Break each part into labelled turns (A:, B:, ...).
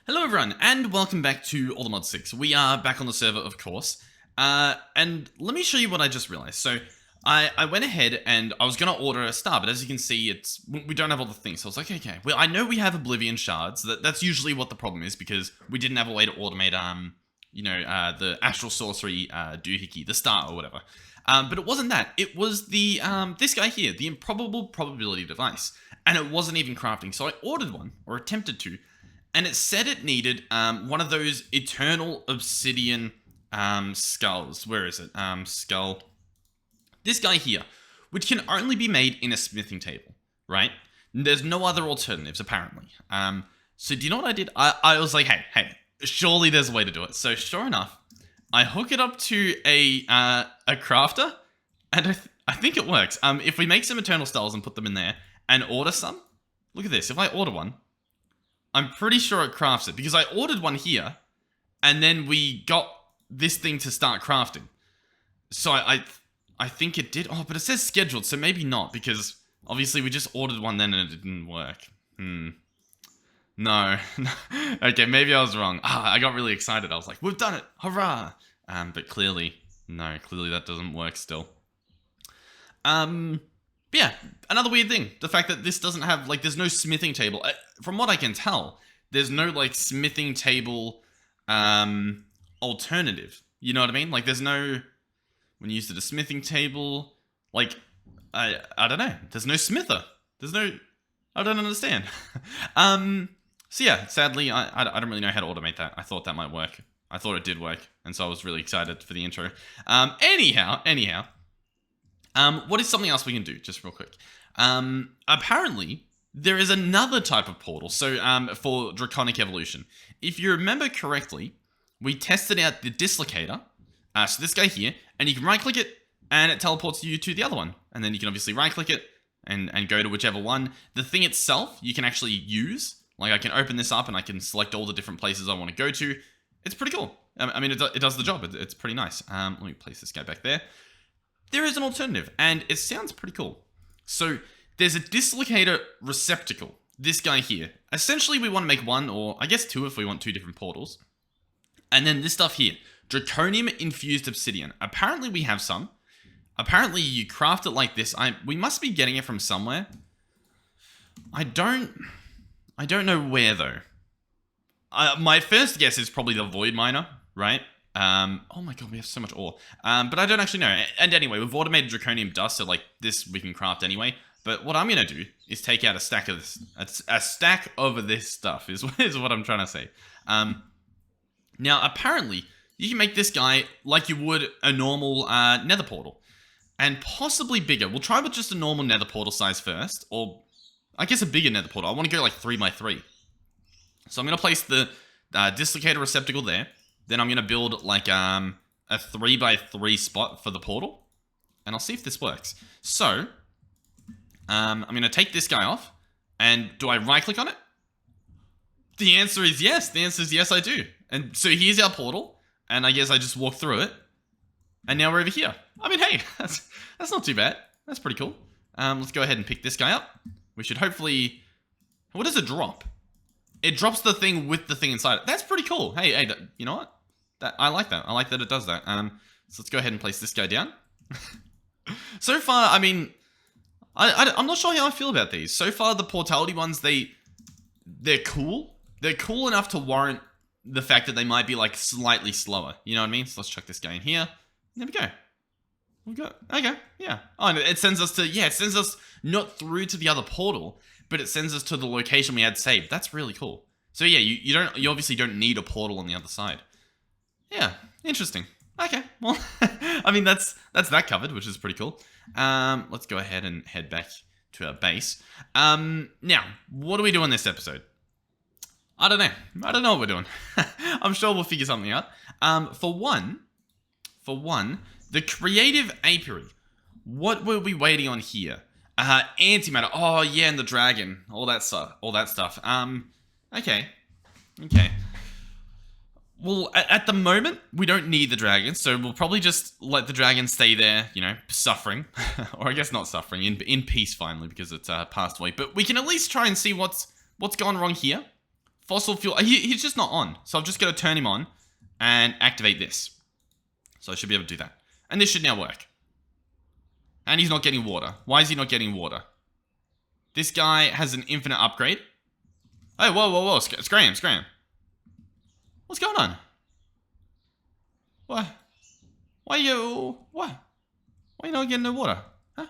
A: Hello everyone, and welcome back to Allthemod 6. We are back on the server, of course. And let me show you what I just realized. So, I went ahead and I was going to order a star, but as you can see, we don't have all the things. So I was like, okay, well, I know we have Oblivion shards. That's usually what the problem is, because we didn't have a way to automate, the Astral Sorcery doohickey, the star or whatever. But it wasn't that. It was the this guy here, the Improbable Probability Device. And it wasn't even crafting. So I ordered one, or attempted to. And it said it needed one of those Eternal Obsidian skulls. Where is it? Skull. This guy here, which can only be made in a smithing table, right? There's no other alternatives, apparently. So do you know what I did? I was like, hey, surely there's a way to do it. So sure enough, I hook it up to a crafter, and I think it works. If we make some Eternal Skulls and put them in there, and order some, look at this. If I order one, I'm pretty sure it crafts it, because I ordered one here, and then we got this thing to start crafting. So I think it did. Oh, but it says scheduled, so maybe not, because obviously we just ordered one then and it didn't work. No. Okay, maybe I was wrong. I got really excited. I was like, we've done it! Hurrah! But clearly that doesn't work still. Yeah, another weird thing. The fact that this doesn't have, there's no smithing table. From what I can tell, there's no, smithing table alternative. You know what I mean? There's no, when you use the smithing table, I don't know. There's no smither. I don't understand. So yeah, sadly, I don't really know how to automate that. I thought that might work. I thought it did work, and so I was really excited for the intro. Anyhow. What is something else we can do, just real quick? Apparently, there is another type of portal, so for Draconic Evolution. If you remember correctly, we tested out the Dislocator, so this guy here, and you can right-click it, and it teleports you to the other one. And then you can obviously right-click it, and go to whichever one. The thing itself, you can actually use. I can open this up, and I can select all the different places I want to go to. It's pretty cool. I mean, it does the job. It's pretty nice. Let me place this guy back there. There is an alternative, and it sounds pretty cool. So, there's a Dislocator Receptacle, this guy here. Essentially, we want to make one, or I guess two if we want two different portals. And then this stuff here, Draconium-Infused Obsidian. Apparently, we have some. Apparently, you craft it like this. We must be getting it from somewhere. I don't know where, though. My first guess is probably the Void Miner, right? Oh my god, we have so much ore. But I don't actually know. And anyway, we've automated Draconium Dust, so this we can craft anyway. But what I'm gonna do is take out a stack of this. A stack of this stuff is what I'm trying to say. Now, apparently, you can make this guy like you would a normal nether portal. And possibly bigger. We'll try with just a normal nether portal size first. Or, I guess a bigger nether portal. I want to go 3x3. So I'm gonna place the Dislocator Receptacle there. Then I'm going to build a 3x3 spot for the portal. And I'll see if this works. So, I'm going to take this guy off. And do I right click on it? The answer is yes. The answer is yes, I do. And so here's our portal. And I guess I just walk through it. And now we're over here. I mean, hey, that's not too bad. That's pretty cool. Let's go ahead and pick this guy up. We should hopefully... What does it drop? It drops the thing with the thing inside it. That's pretty cool. Hey, you know what? I like that. I like that it does that. So let's go ahead and place this guy down. So far, I mean, I'm not sure how I feel about these. So far, the portality ones, they're cool. They're cool enough to warrant the fact that they might be slightly slower. You know what I mean? So let's chuck this guy in here. There we go. Okay, yeah. Oh, and it sends us not through to the other portal, but it sends us to the location we had saved. That's really cool. So yeah, you obviously don't need a portal on the other side. Yeah, interesting. Okay, well, I mean, that's that covered, which is pretty cool. Let's go ahead and head back to our base. Now, what do we do in this episode? I don't know what we're doing. I'm sure we'll figure something out. For one, the creative apiary. What were we waiting on here? Antimatter. Oh yeah, and the dragon. All that stuff. Okay. Well, at the moment, we don't need the dragon, so we'll probably just let the dragon stay there, suffering. Or I guess not suffering, in peace finally, because it's passed away. But we can at least try and see what's gone wrong here. fossil fuel. He's just not on. So I've just got to turn him on and activate this. So I should be able to do that. And this should now work. And he's not getting water. Why is he not getting water? This guy has an infinite upgrade. Oh, whoa. Scram. What's going on? What? Why are you not getting no water? Huh?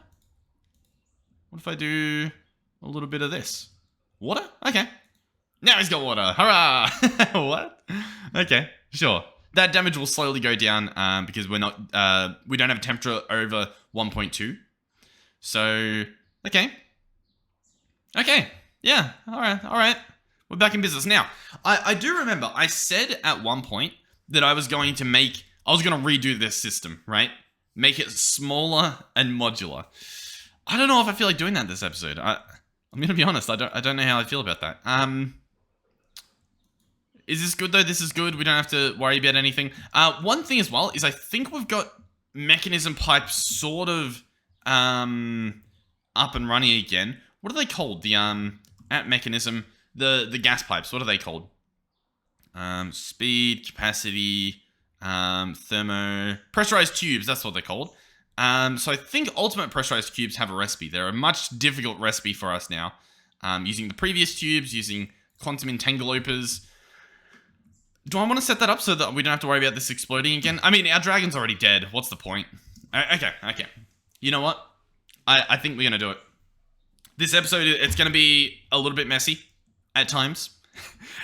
A: What if I do a little bit of this? Water? Okay. Now he's got water. Hurrah! What? Okay, sure. That damage will slowly go down because we don't have a temperature over 1.2. So, okay. Yeah, all right. We're back in business. Now, I do remember I said at one point that I was going to redo this system, right? Make it smaller and modular. I don't know if I feel like doing that this episode. I'm going to be honest. I don't know how I feel about that. Is this good though? This is good. We don't have to worry about anything. One thing as well is I think we've got mechanism pipes sort of up and running again. What are they called? The at mechanism, the gas pipes. What are they called? Speed, capacity, thermo, pressurized tubes. That's what they're called. So I think ultimate pressurized tubes have a recipe. They're a much difficult recipe for us now. Using the previous tubes, using quantum entangleopers. Do I want to set that up so that we don't have to worry about this exploding again? I mean, our dragon's already dead. What's the point? Okay. You know what? I think we're going to do it. This episode, it's going to be a little bit messy at times.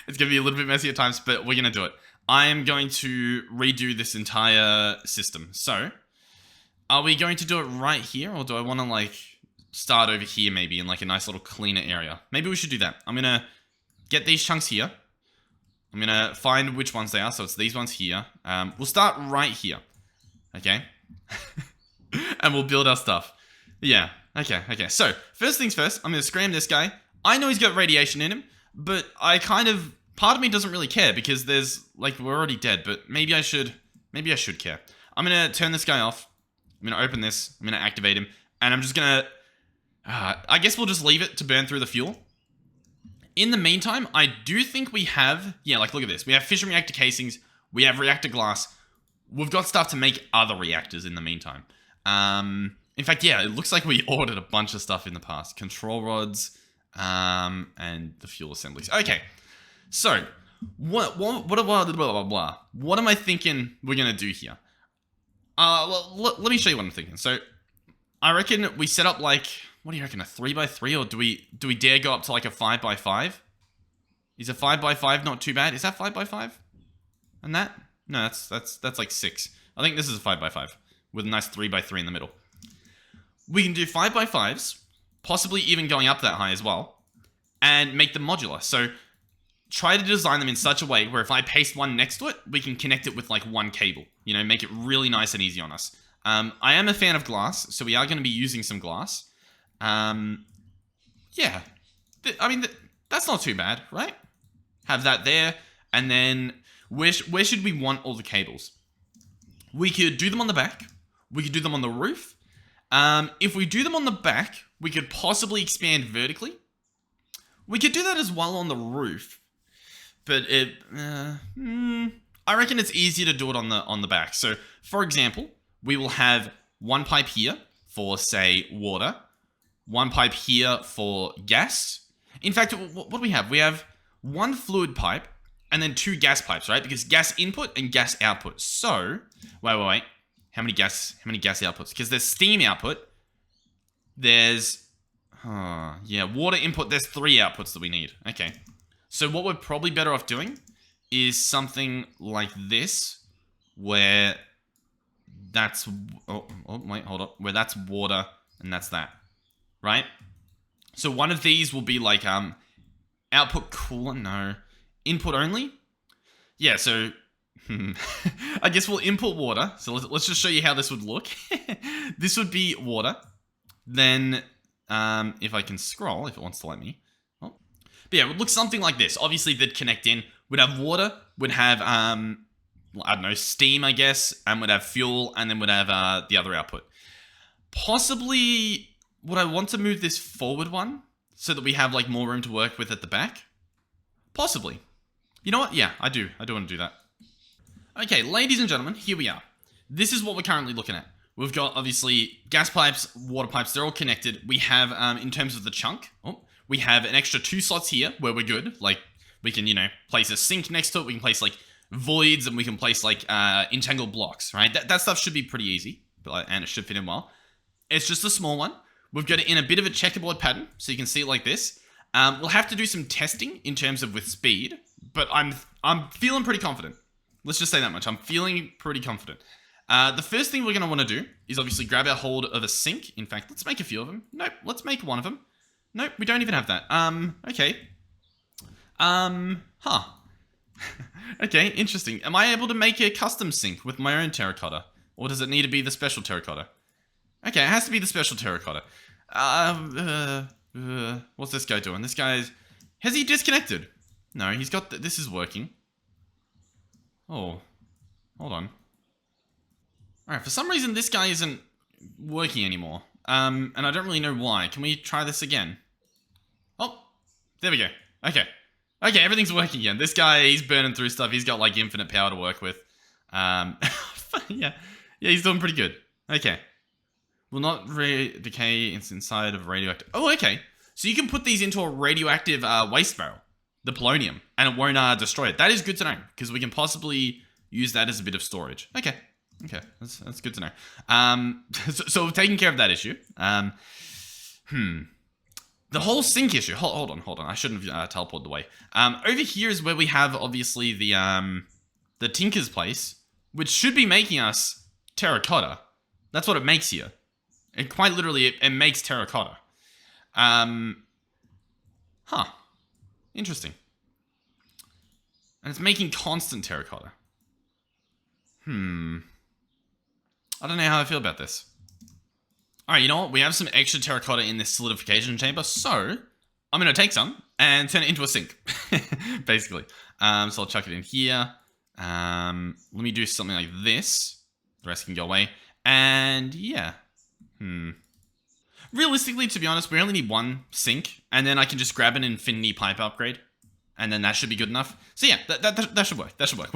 A: It's going to be a little bit messy at times, but we're going to do it. I am going to redo this entire system. So, are we going to do it right here? Or do I want to, like, start over here maybe in, like, a nice little cleaner area? Maybe we should do that. I'm going to get these chunks here. I'm going to find which ones they are. So, it's these ones here. We'll start right here. Okay? And we'll build our stuff. Yeah. Okay. So, first things first, I'm going to scram this guy. I know he's got radiation in him, but part of me doesn't really care because we're already dead, but maybe I should care. I'm going to turn this guy off. I'm going to open this. I'm going to activate him. And I'm just going to, I guess we'll just leave it to burn through the fuel. In the meantime, I do think we have, look at this. We have fission reactor casings. We have reactor glass. We've got stuff to make other reactors in the meantime. In fact, it looks like we ordered a bunch of stuff in the past. Control rods, and the fuel assemblies. Okay, so what am I thinking we're gonna do here? Let me show you what I'm thinking. So I reckon we set up like, what do you reckon, a 3x3, or do we dare go up to like a 5x5? Is a 5x5 not too bad? Is that 5x5? And that? No, that's like 6. I think this is a 5x5 with a nice 3x3 in the middle. We can do 5x5s, possibly even going up that high as well, and make them modular. So try to design them in such a way where if I paste one next to it, we can connect it with like one cable, make it really nice and easy on us. I am a fan of glass, so we are going to be using some glass. That's not too bad, right? Have that there, and then where should we want all the cables? We could do them on the back. We could do them on the roof. If we do them on the back, we could possibly expand vertically. We could do that as well on the roof, but I reckon it's easier to do it on the back. So, for example, we will have one pipe here for, say, water, one pipe here for gas. In fact, what do we have? We have one fluid pipe and then 2 gas pipes, right? Because gas input and gas output. So, wait. How many gas outputs? Because there's steam output. There's, water input. There's 3 outputs that we need. Okay. So what we're probably better off doing is something like this, where that's, where that's water and that's that, right? So one of these will be like, output cooler, no. Input only? Yeah, so I guess we'll input water. So let's just show you how this would look. This would be water. Then, if I can scroll, if it wants to let me. Oh. But yeah, it would look something like this. Obviously, they'd connect in. We'd have water. We'd have, I don't know, steam, I guess. And we'd have fuel. And then we'd have the other output. Possibly, would I want to move this forward one so that we have like more room to work with at the back? Possibly. You know what? Yeah, I do. I do want to do that. Okay, ladies and gentlemen, here we are. This is what we're currently looking at. We've got, obviously, gas pipes, water pipes, they're all connected. We have, in terms of the chunk, we have an extra 2 slots here where we're good. Like, we can, place a sink next to it. We can place, like, voids, and we can place, like, entangled blocks, right? That stuff should be pretty easy, and it should fit in well. It's just a small one. We've got it in a bit of a checkerboard pattern, so you can see it like this. We'll have to do some testing in terms of with speed, but I'm feeling pretty confident. Let's just say that much. I'm feeling pretty confident. The first thing we're going to want to do is obviously grab our hold of a sink. In fact, let's make a few of them. Nope, let's make one of them. Nope, we don't even have that. Okay. Okay, interesting. Am I able to make a custom sink with my own terracotta? Or does it need to be the special terracotta? Okay, it has to be the special terracotta. What's this guy doing? This guy's... Has he disconnected? No, he's got... This is working. Oh. Hold on. Alright, for some reason this guy isn't working anymore. And I don't really know why. Can we try this again? Oh, there we go. Okay. Okay, everything's working again. This guy, he's burning through stuff. He's got, like, infinite power to work with. Yeah, he's doing pretty good. Okay. Will not decay inside of radioactive... Oh, okay. So you can put these into a radioactive waste barrel, the polonium, and it won't destroy it. That is good to know, because we can possibly use that as a bit of storage. Okay. Okay, that's good to know. So we've taken care of that issue. The whole sink issue. Hold on. I shouldn't have teleported away. Over here is where we have, obviously, the Tinker's Place, which should be making us terracotta. That's what it makes here. And quite literally, it makes terracotta. Interesting. And it's making constant terracotta. I don't know how I feel about this. Alright, you know what? We have some extra terracotta in this solidification chamber, so I'm going to take some and turn it into a sink, basically. So I'll chuck it in here. Let me do something like this. The rest can go away. And yeah. Realistically, to be honest, we only need one sink, and then I can just grab an infinity pipe upgrade, and then that should be good enough. So yeah, that should work. That should work.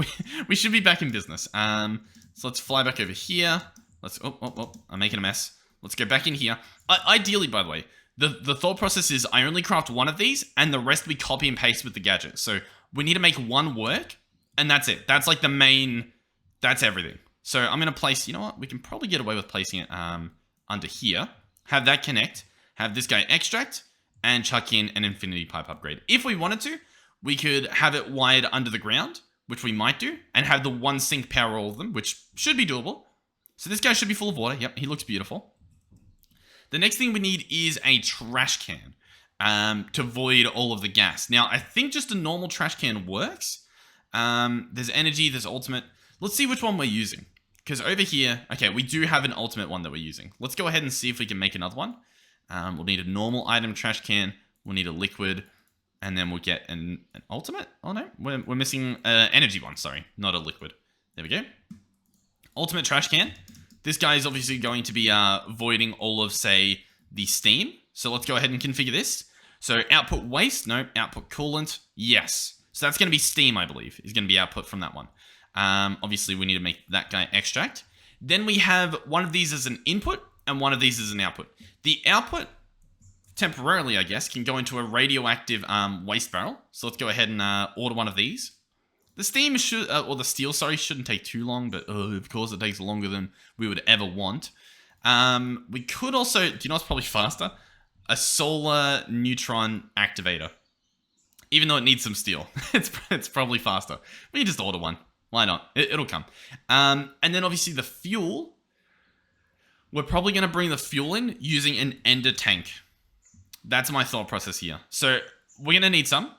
A: We should be back in business. So let's fly back over here. Let's... Oh, I'm making a mess. Let's go back in here. Ideally, by the way, the thought process is I only craft one of these, and the rest we copy and paste with the gadget. So we need to make one work, and that's it. That's like the main... That's everything. So I'm going to place... You know what? We can probably get away with placing it under here. Have that connect. Have this guy extract, and chuck in an infinity pipe upgrade. If we wanted to, we could have it wired under the ground, which we might do, and have the one sink power all of them, which should be doable. So this guy should be full of water. Yep, he looks beautiful. The next thing we need is a trash can to void all of the gas. Now, I think just a normal trash can works. There's energy, there's ultimate. Let's see which one we're using. Because over here, okay, we do have an ultimate one that we're using. Let's go ahead and see if we can make another one. We'll need a normal item trash can. We'll need a liquid. And then we'll get an ultimate. Oh, no. We're missing an energy one. Sorry, not a liquid. There we go. Ultimate trash can. This guy is obviously going to be voiding all of, say, the steam. So let's go ahead and configure this. So output waste. No. Output coolant. Yes. So that's going to be steam, I believe, is going to be output from that one. Obviously, we need to make that guy extract. Then we have one of these as an input and one of these as an output. The output, temporarily, I guess, can go into a radioactive waste barrel. So let's go ahead and order one of these. The steam should, or the steel, sorry, shouldn't take too long, but of course it takes longer than we would ever want. We could also, do you know what's probably faster? A solar neutron activator. Even though it needs some steel, it's probably faster. We can just order one. Why not? It'll come. And then obviously the fuel, we're probably going to bring the fuel in using an ender tank. That's my thought process here. So we're going to need some.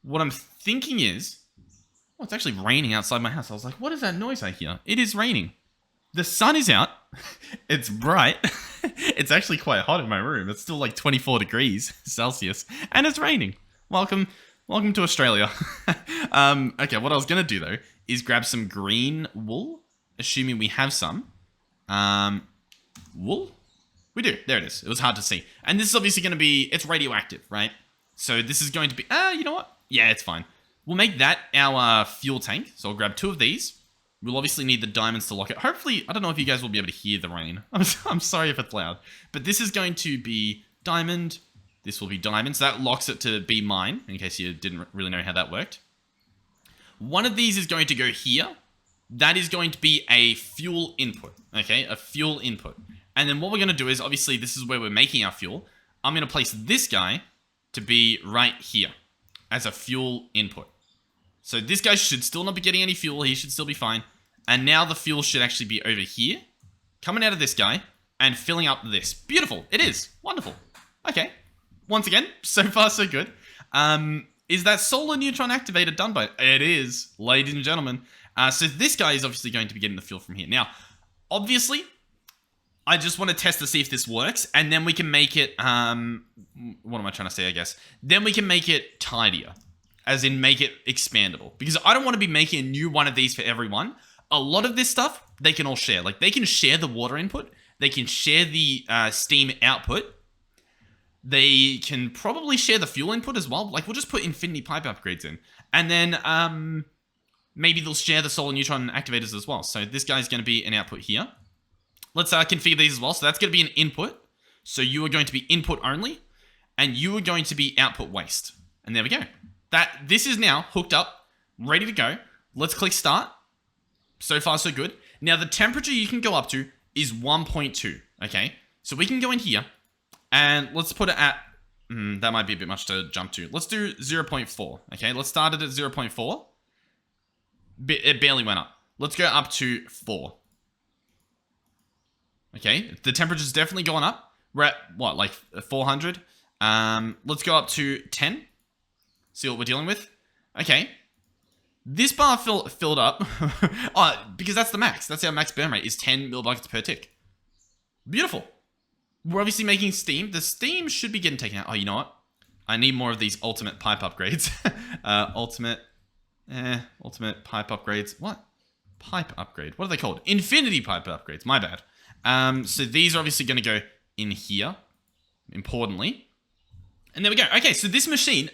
A: What I'm thinking is, oh, it's actually raining outside my house. I was like, what is that noise I hear? It is raining. The sun is out. It's bright. It's actually quite hot in my room. It's still like 24 degrees Celsius. And it's raining. Welcome to Australia. Okay, what I was going to do though is grab some green wool, assuming we have some. Wool? We do. There it is. It was hard to see. And this is obviously going to be, it's radioactive, right? So this is going to be, you know what? Yeah, it's fine. We'll make that our fuel tank. So I'll grab 2 of these. We'll obviously need the diamonds to lock it. Hopefully, I don't know if you guys will be able to hear the rain. I'm sorry if it's loud. But this is going to be diamond. This will be diamond. So that locks it to be mine, in case you didn't really know how that worked. One of these is going to go here. That is going to be a fuel input. Okay, a fuel input. And then what we're going to do is, obviously, this is where we're making our fuel. I'm going to place this guy to be right here as a fuel input. So this guy should still not be getting any fuel. He should still be fine. And now the fuel should actually be over here, coming out of this guy, and filling up this. Beautiful. It is. Wonderful. Okay. Once again, so far so good. Is that solar neutron activator done by... It is, ladies and gentlemen. So this guy is obviously going to be getting the fuel from here. Now, obviously, I just want to test to see if this works, and then we can make it... what am I trying to say, I guess? Then we can make it tidier. As in, make it expandable. Because I don't want to be making a new one of these for everyone. A lot of this stuff, they can all share. Like, they can share the water input. They can share the steam output. They can probably share the fuel input as well. Like, we'll just put infinity pipe upgrades in. And then, maybe they'll share the solar neutron activators as well. So this guy's going to be an output here. Let's configure these as well. So that's going to be an input. So you are going to be input only. And you are going to be output waste. And there we go. This is now hooked up, ready to go. Let's click start. So far, so good. Now, the temperature you can go up to is 1.2, okay? So we can go in here, and let's put it at... that might be a bit much to jump to. Let's do 0.4, okay? Let's start it at 0.4. It barely went up. Let's go up to 4. Okay, the temperature's definitely going up. We're at, what, like 400? Let's go up to 10. See what we're dealing with. Okay. This bar filled up. Oh, because that's the max. That's our max burn rate, is 10 millibuckets per tick. Beautiful. We're obviously making steam. The steam should be getting taken out. Oh, you know what? I need more of these ultimate pipe upgrades. Ultimate pipe upgrades. What? Pipe upgrade. What are they called? Infinity pipe upgrades. My bad. So these are obviously going to go in here. Importantly. And there we go. Okay, so this machine,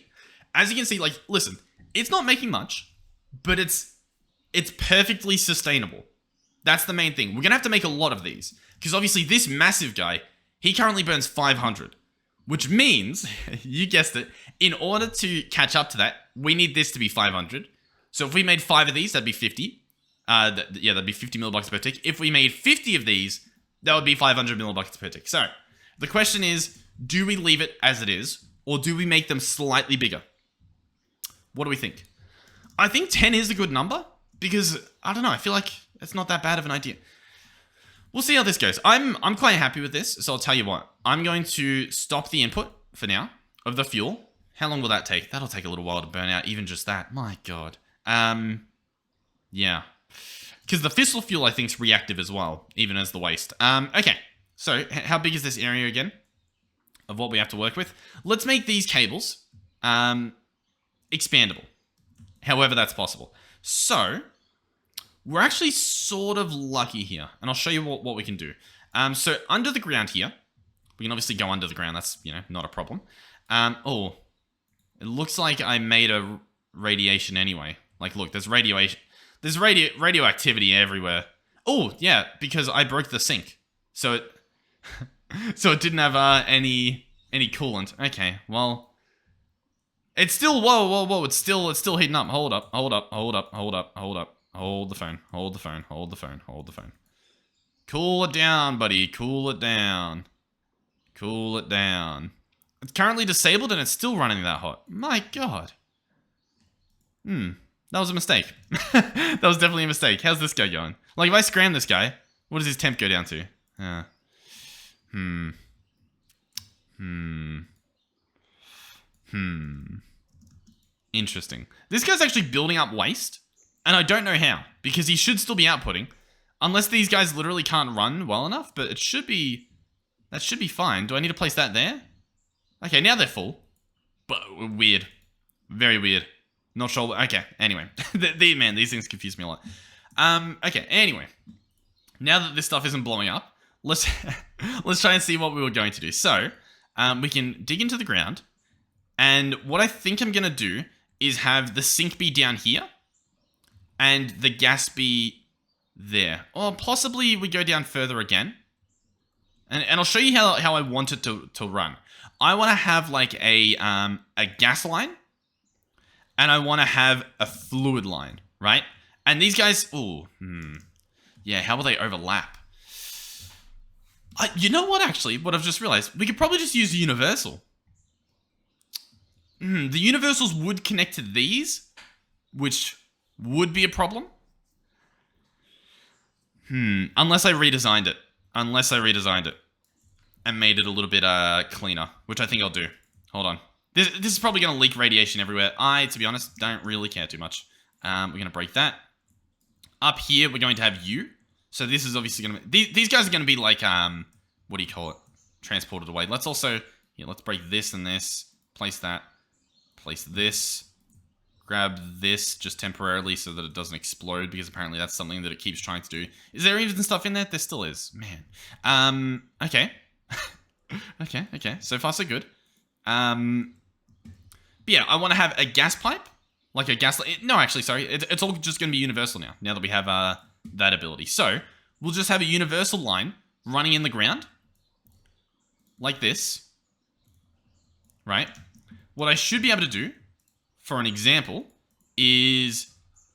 A: as you can see, like, listen, it's not making much. But it's perfectly sustainable. That's the main thing. We're going to have to make a lot of these. Because obviously this massive guy, he currently burns 500. Which means, you guessed it, in order to catch up to that, we need this to be 500. So if we made 5 of these, that'd be 50. That'd be 50 millibuckets per tick. If we made 50 of these, that would be 500 millibuckets per tick. So, the question is, do we leave it as it is? Or do we make them slightly bigger? What do we think? I think 10 is a good number, because, I don't know, I feel like it's not that bad of an idea. We'll see how this goes. I'm quite happy with this, so I'll tell you what. I'm going to stop the input, for now, of the fuel. How long will that take? That'll take a little while to burn out, even just that. My god. Yeah. Because the fissile fuel, I think, is reactive as well, even as the waste. Okay. So, how big is this area again? Of what we have to work with? Let's make these cables expandable. However that's possible. So, we're actually sort of lucky here. And I'll show you what we can do. So, under the ground here, we can obviously go under the ground. That's, not a problem. Oh, it looks like I made a radiation anyway. Like, look, there's radiation. There's radioactivity everywhere. Oh, yeah, because I broke the sink. So it... so it didn't have any coolant. Okay, well... It's still, whoa, it's still heating up. Hold up. Hold the phone. Cool it down, buddy. Cool it down. It's currently disabled and it's still running that hot. My god. That was a mistake. That was definitely a mistake. How's this guy going? Like, if I scram this guy, what does his temp go down to? Interesting. This guy's actually building up waste, and I don't know how, because he should still be outputting, unless these guys literally can't run well enough, but it should be... That should be fine. Do I need to place that there? Okay, now they're full. But weird. Very weird. Not sure... Okay, anyway. Man, these things confuse me a lot. Okay, anyway. Now that this stuff isn't blowing up, let's try and see what we were going to do. So, we can dig into the ground, and what I think I'm going to do is have the sink be down here and the gas be there. Or possibly we go down further again. And I'll show you how I want it to run. I want to have like a gas line, and I want to have a fluid line, right? And these guys, yeah, how will they overlap? You know what, actually, what I've just realized, we could probably just use the universal. The universals would connect to these, which would be a problem. Unless I redesigned it. And made it a little bit cleaner, which I think I'll do. Hold on. This is probably going to leak radiation everywhere. To be honest, don't really care too much. We're going to break that. Up here, we're going to have you. So this is obviously going to be... These guys are going to be like, what do you call it? Transported away. Let's also... Yeah, let's break this and this. Place that. Place this. Grab this just temporarily so that it doesn't explode, because apparently that's something that it keeps trying to do. Is there even stuff in there? There still is. Man. Okay. Okay. So far, so good. But yeah, I want to have a gas pipe. Like a gas... No, actually, sorry. It's all just going to be universal now that we have that ability. So, we'll just have a universal line running in the ground. Like this. Right? What I should be able to do, for an example, is...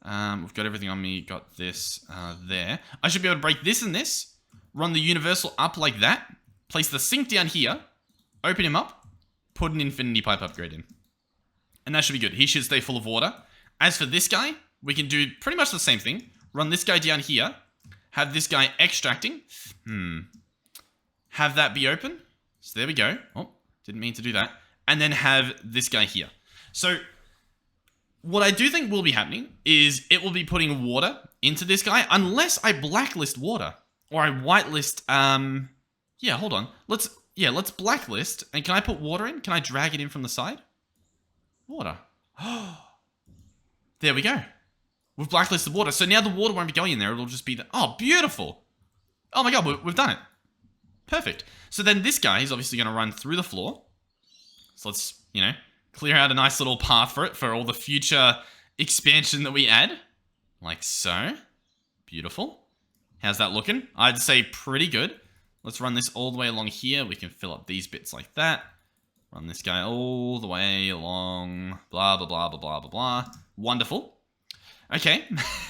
A: we've got everything on me. Got this there. I should be able to break this and this. Run the universal up like that. Place the sink down here. Open him up. Put an infinity pipe upgrade in. And that should be good. He should stay full of water. As for this guy, we can do pretty much the same thing. Run this guy down here. Have this guy extracting. Have that be open. So there we go. Oh, didn't mean to do that. And then have this guy here. So what I do think will be happening is it will be putting water into this guy unless I blacklist water. Or I whitelist... Yeah, hold on. Let's blacklist. And can I put water in? Can I drag it in from the side? Water. There we go. We've blacklisted water. So now the water won't be going in there. It'll just be the... Oh, beautiful. Oh my god, we've done it. Perfect. So then this guy is obviously going to run through the floor. So let's, clear out a nice little path for it for all the future expansion that we add. Like so. Beautiful. How's that looking? I'd say pretty good. Let's run this all the way along here. We can fill up these bits like that. Run this guy all the way along. Blah, blah, blah, blah, blah, blah, blah. Wonderful. Okay.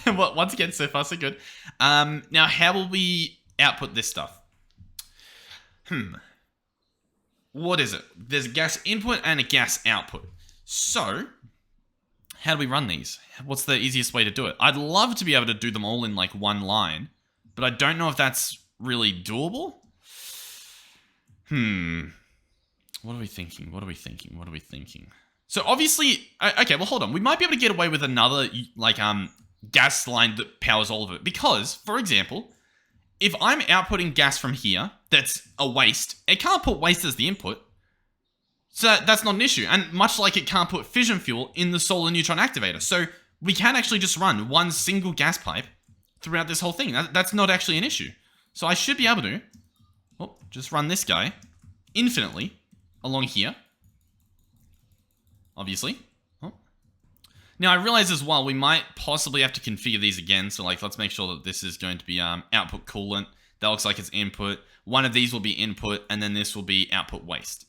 A: Well, once again, so far so good. Now, how will we output this stuff? What is it? There's a gas input and a gas output. So, how do we run these? What's the easiest way to do it? I'd love to be able to do them all in like one line, but I don't know if that's really doable. What are we thinking? So obviously, okay, well hold on. We might be able to get away with another like gas line that powers all of it. Because, for example, if I'm outputting gas from here, that's a waste. It can't put waste as the input. So that's not an issue. And much like it can't put fission fuel in the solar neutron activator. So we can actually just run one single gas pipe throughout this whole thing. That's not actually an issue. So I should be able to just run this guy infinitely along here. Obviously. Now I realize as well, we might possibly have to configure these again. So like, let's make sure that this is going to be output coolant. That looks like it's input. One of these will be input, and then this will be output waste.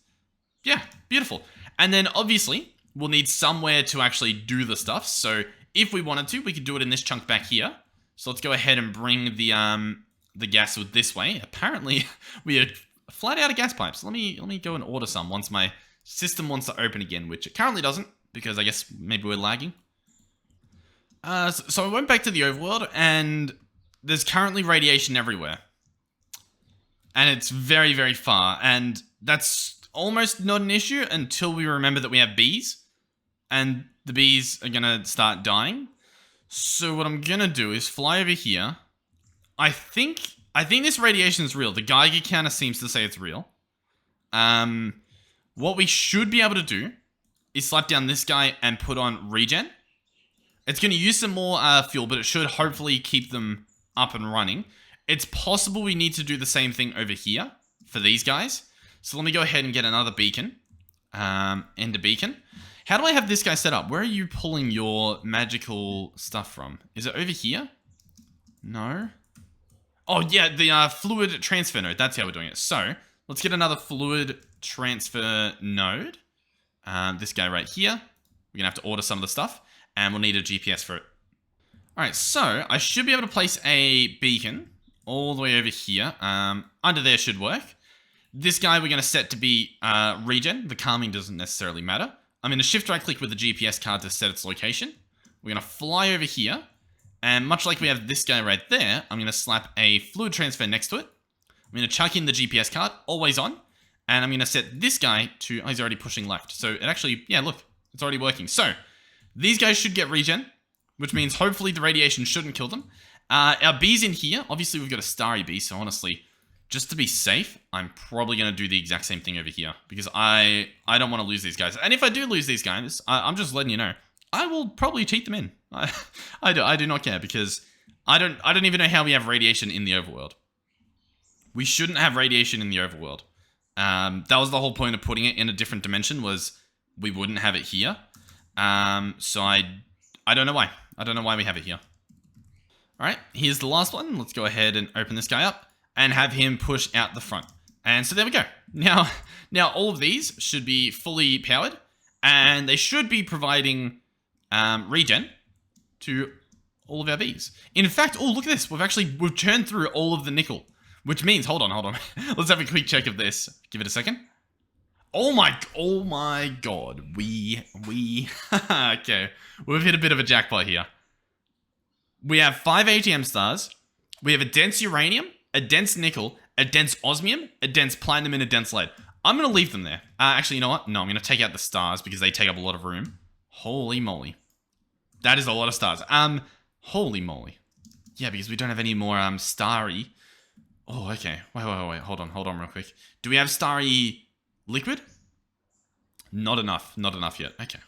A: Yeah, beautiful. And then obviously, we'll need somewhere to actually do the stuff. So if we wanted to, we could do it in this chunk back here. So let's go ahead and bring the gas wood this way. Apparently, we are flat out of gas pipes. Let me go and order some once my system wants to open again, which it currently doesn't, because I guess maybe we're lagging. So I went back to the overworld, and there's currently radiation everywhere. And it's very, very far, and that's almost not an issue until we remember that we have bees, and the bees are gonna start dying. So what I'm gonna do is fly over here. I think this radiation is real. The Geiger counter seems to say it's real. What we should be able to do is slap down this guy and put on regen. It's going to use some more fuel, but it should hopefully keep them up and running. It's possible we need to do the same thing over here for these guys. So let me go ahead and get another beacon. Ender beacon. How do I have this guy set up? Where are you pulling your magical stuff from? Is it over here? No. Oh, yeah, the fluid transfer node. That's how we're doing it. So, let's get another fluid transfer node. This guy right here. We're going to have to order some of the stuff. And we'll need a GPS for it. Alright, so I should be able to place a beacon all the way over here. Under there should work. This guy we're going to set to be regen. The calming doesn't necessarily matter. I'm going to shift right click with the GPS card to set its location. We're going to fly over here. And much like we have this guy right there, I'm going to slap a fluid transfer next to it. I'm going to chuck in the GPS card, always on. And I'm going to set this guy to... Oh, he's already pushing left. So it actually... Yeah, look. It's already working. So, these guys should get regen. Which means hopefully the radiation shouldn't kill them. Our bee's in here. Obviously, we've got a starry bee. So honestly, just to be safe, I'm probably going to do the exact same thing over here. Because I don't want to lose these guys. And if I do lose these guys, I'm just letting you know. I will probably cheat them in. I do not care. Because I don't even know how we have radiation in the overworld. We shouldn't have radiation in the overworld. That was the whole point of putting it in a different dimension. Was we wouldn't have it here. So I don't know why. I don't know why we have it here. Alright, here's the last one. Let's go ahead and open this guy up and have him push out the front. And so there we go. Now all of these should be fully powered and they should be providing regen to all of our bees. In fact, oh, look at this. We've churned through all of the nickel, which means, hold on. Let's have a quick check of this. Give it a second. Oh my god. Okay. We've hit a bit of a jackpot here. We have 5 ATM stars. We have a dense uranium, a dense nickel, a dense osmium, a dense platinum, and a dense lead. I'm going to leave them there. Actually, you know what? No, I'm going to take out the stars because they take up a lot of room. Holy moly. That is a lot of stars. Holy moly. Yeah, because we don't have any more starry. Oh, okay. Wait. Hold on real quick. Do we have starry liquid? Not enough yet. Okay.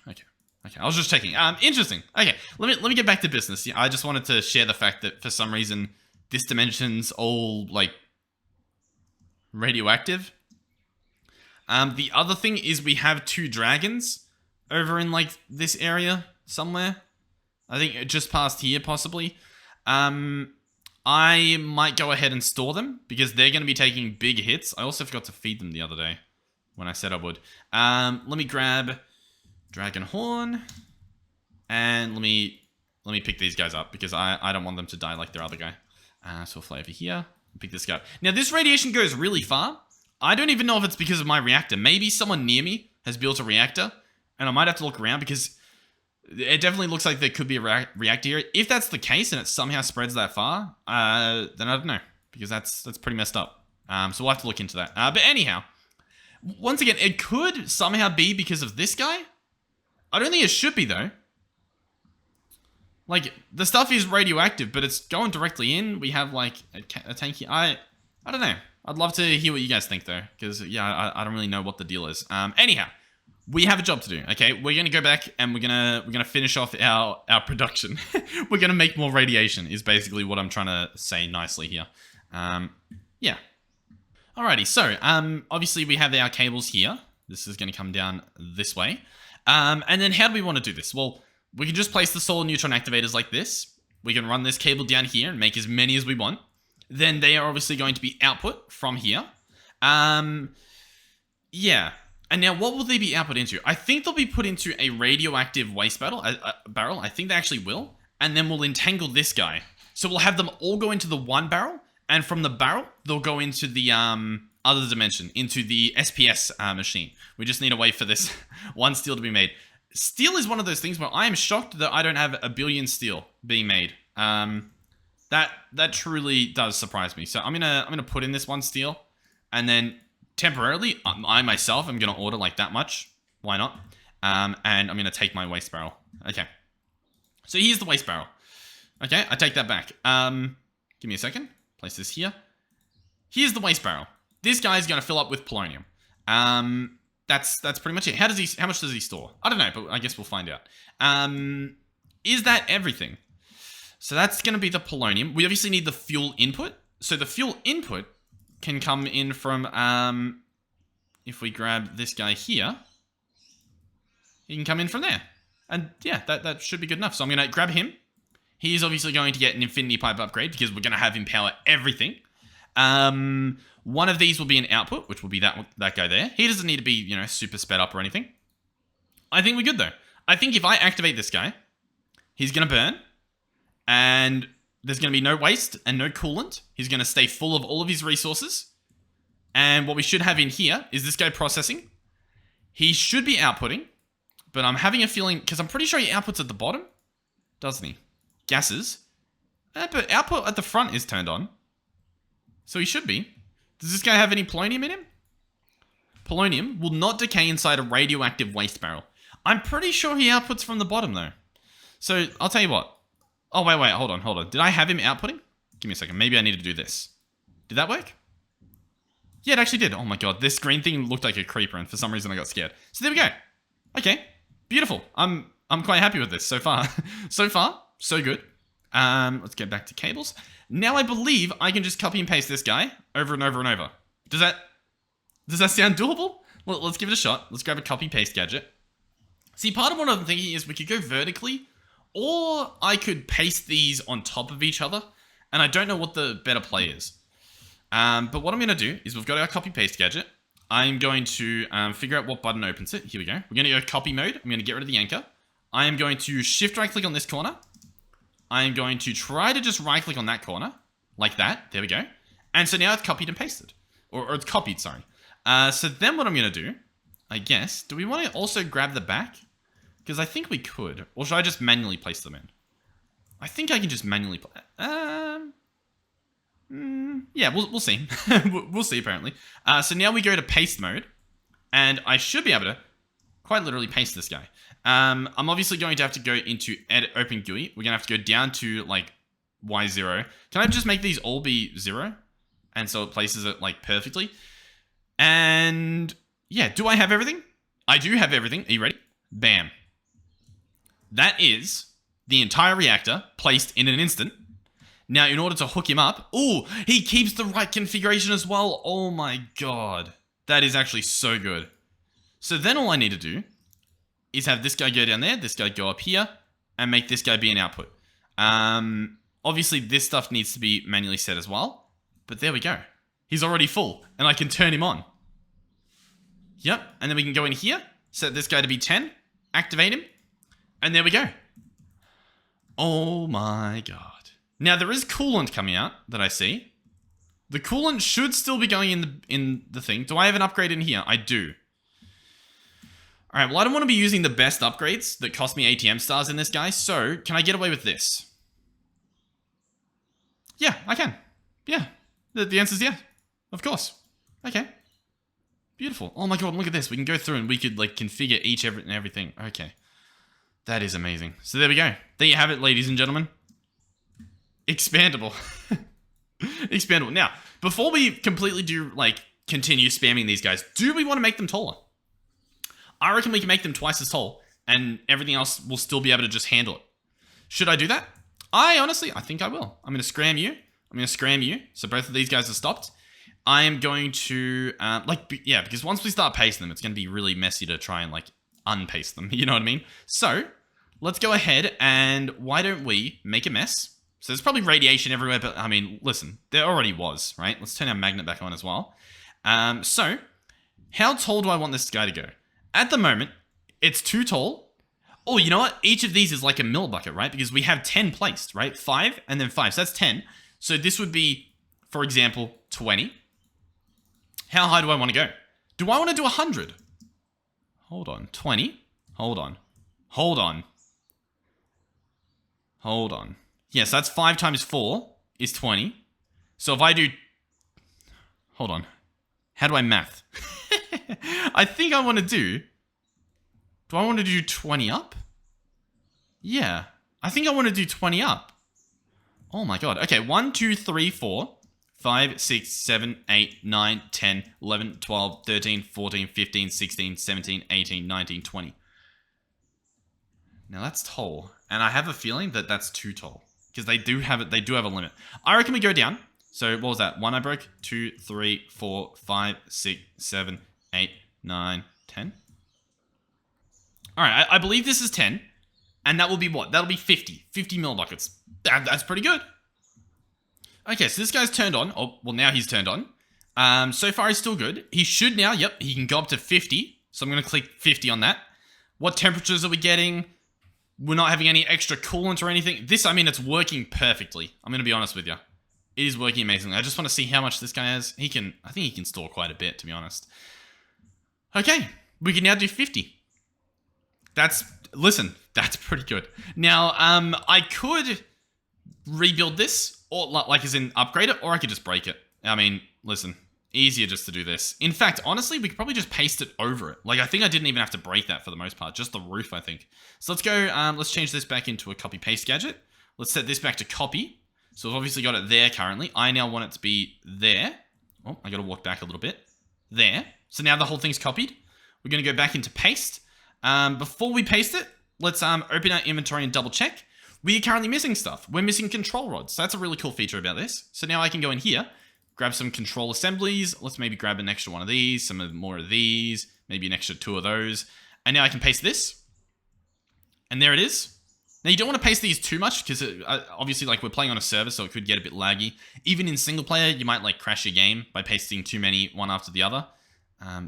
A: I was just checking. Interesting. Okay, let me get back to business. Yeah, I just wanted to share the fact that for some reason this dimension's all like radioactive. The other thing is we have 2 dragons over in like this area somewhere. I think just past here possibly. I might go ahead and store them because they're going to be taking big hits. I also forgot to feed them the other day when I said I would. Let me grab dragon horn and let me pick these guys up because I don't want them to die like their other guy. So we'll fly over here and pick this guy up. Now this radiation goes really far. I don't even know if it's because of my reactor. Maybe someone near me has built a reactor and I might have to look around because it definitely looks like there could be a reactor here. If that's the case and it somehow spreads that far, then I don't know because that's pretty messed up. So we'll have to look into that. But anyhow, once again, it could somehow be because of this guy. I don't think it should be though. Like the stuff is radioactive, but it's going directly in. We have like a tank here. I don't know. I'd love to hear what you guys think though, because yeah, I don't really know what the deal is. Anyhow, we have a job to do. Okay, we're gonna go back and we're gonna finish off our production. We're gonna make more radiation. Is basically what I'm trying to say nicely here. Yeah. Alrighty. So obviously we have our cables here. This is gonna come down this way. And then how do we want to do this? Well, we can just place the solar neutron activators like this. We can run this cable down here and make as many as we want. Then they are obviously going to be output from here. Yeah. And now what will they be output into? I think they'll be put into a radioactive waste barrel. I think they actually will. And then we'll entangle this guy. So we'll have them all go into the one barrel. And from the barrel, they'll go into the other dimension, into the SPS machine. We just need to wait for this one steel to be made. Steel is one of those things where I am shocked that I don't have a billion steel being made. That truly does surprise me. So I'm gonna put in this one steel, and then temporarily I myself am gonna order like that much. Why not? And I'm gonna take my waste barrel. Okay. So here's the waste barrel. Okay, I take that back. Give me a second. Place this here. Here's the waste barrel. This guy's gonna fill up with polonium. That's pretty much it. How much does he store? I don't know, but I guess we'll find out. Is that everything? So that's going to be the polonium. We obviously need the fuel input. So the fuel input can come in from, if we grab this guy here. he can come in from there. And yeah, that should be good enough. So I'm going to grab him. He's obviously going to get an infinity pipe upgrade because we're going to have him power everything. One of these will be an output, which will be that guy there. He doesn't need to be, you know, super sped up or anything. I think we're good though. I think if I activate this guy, he's going to burn. And there's going to be no waste and no coolant. He's going to stay full of all of his resources. And what we should have in here is this guy processing. He should be outputting. But I'm having a feeling, because I'm pretty sure he outputs at the bottom. Doesn't he? Gases. But output at the front is turned on. So he should be. Does this guy have any polonium in him? Polonium will not decay inside a radioactive waste barrel. I'm pretty sure he outputs from the bottom though. So I'll tell you what. Oh, wait, hold on. Did I have him outputting? Give me a second. Maybe I need to do this. Did that work? Yeah, it actually did. Oh my god, this green thing looked like a creeper and for some reason I got scared. So there we go. Okay, beautiful. I'm quite happy with this so far. So far, so good. Let's get back to cables. Now I believe I can just copy and paste this guy over and over and over. Does that sound doable? Well, let's give it a shot. Let's grab a copy paste gadget. See, part of what I'm thinking is we could go vertically, or I could paste these on top of each other, and I don't know what the better play is. But what I'm going to do is we've got our copy paste gadget. I'm going to figure out what button opens it. Here we go. We're going to go copy mode. I'm going to get rid of the anchor. I am going to shift right click on this corner. I am going to try to just right click on that corner. Like that. There we go. And so now it's copied and pasted. Or it's copied, sorry. So then what I'm going to do, I guess, do we want to also grab the back? Because I think we could. Or should I just manually place them in? I think I can just manually place... yeah, we'll see. We'll see, apparently. So now we go to paste mode. And I should be able to quite literally paste this guy. I'm obviously going to have to go into edit open GUI. We're going to have to go down to, like, Y0. Can I just make these all be 0? And so it places it, like, perfectly. And, yeah, do I have everything? I do have everything. Are you ready? Bam. That is the entire reactor placed in an instant. Now, in order to hook him up... Oh, he keeps the right configuration as well. Oh my god. That is actually so good. So then all I need to do is have this guy go down there, this guy go up here, and make this guy be an output. Obviously, this stuff needs to be manually set as well. But there we go. He's already full, and I can turn him on. Yep, and then we can go in here, set this guy to be 10, activate him, and there we go. Oh my god. Now, there is coolant coming out that I see. The coolant should still be going in the thing. Do I have an upgrade in here? I do. Alright, well, I don't want to be using the best upgrades that cost me ATM stars in this guy, so can I get away with this? Yeah, I can. Yeah. The answer is yeah. Of course. Okay. Beautiful. Oh my god, look at this. We can go through and we could, like, configure everything. Okay. That is amazing. So there we go. There you have it, ladies and gentlemen. Expandable. Expandable. Now, before we completely do, like, continue spamming these guys, do we want to make them taller? I reckon we can make them twice as tall, and everything else will still be able to just handle it. Should I do that? I think I will. I'm going to scram you. I'm going to scram you. So both of these guys are stopped. I am going to, yeah, because once we start pasting them, it's going to be really messy to try and, like, unpaste them. You know what I mean? So, let's go ahead and why don't we make a mess? So there's probably radiation everywhere, but I mean, listen, there already was, right? Let's turn our magnet back on as well. So, how tall do I want this guy to go? At the moment, it's too tall. Oh, you know what? Each of these is like a mill bucket, right? Because we have 10 placed, right? 5 and then 5. So that's 10. So this would be, for example, 20. How high do I want to go? Do I want to do 100? Hold on. 20. Hold on. Hold on. Hold on. Yes, that's 5 times 4 is 20. So if I do... Hold on. How do I math? I think I want to do... Do I want to do 20 up? Yeah. I think I want to do 20 up. Oh my god. Okay, 1, 2, 3, 4, 5, 6, 7, 8, 9, 10, 11, 12, 13, 14, 15, 16, 17, 18, 19, 20. Now that's tall. And I have a feeling that that's too tall. Because they do have a limit. I reckon we go down. So what was that? 1 I broke, 2, 3, 4, 5, 6, 7, 8, 9, 10. All right, I believe this is 10. And that will be what? That'll be 50. 50 mil buckets. That's pretty good. Okay, so this guy's turned on. Oh, well, now he's turned on. So far, he's still good. He should now, yep, he can go up to 50. So I'm going to click 50 on that. What temperatures are we getting? We're not having any extra coolant or anything. This, I mean, it's working perfectly. I'm going to be honest with you. It is working amazingly. I just want to see how much this guy has. I think he can store quite a bit, to be honest. Okay, we can now do 50. Listen, that's pretty good. Now, I could rebuild this, or like as in upgrade it, or I could just break it. I mean, listen, easier just to do this. In fact, honestly, we could probably just paste it over it. Like, I think I didn't even have to break that for the most part, just the roof, I think. So let's go, let's change this back into a copy-paste gadget. Let's set this back to copy. So we've obviously got it there currently. I now want it to be there. Oh, I got to walk back a little bit. There. So now the whole thing's copied. We're going to go back into paste. Before we paste it, let's open our inventory and double check. We are currently missing stuff. We're missing control rods. So that's a really cool feature about this. So now I can go in here, grab some control assemblies. Let's maybe grab an extra one of these, more of these, maybe an extra 2 of those. And now I can paste this. And there it is. Now you don't want to paste these too much because obviously like we're playing on a server, so it could get a bit laggy. Even in single player, you might like crash your game by pasting too many one after the other.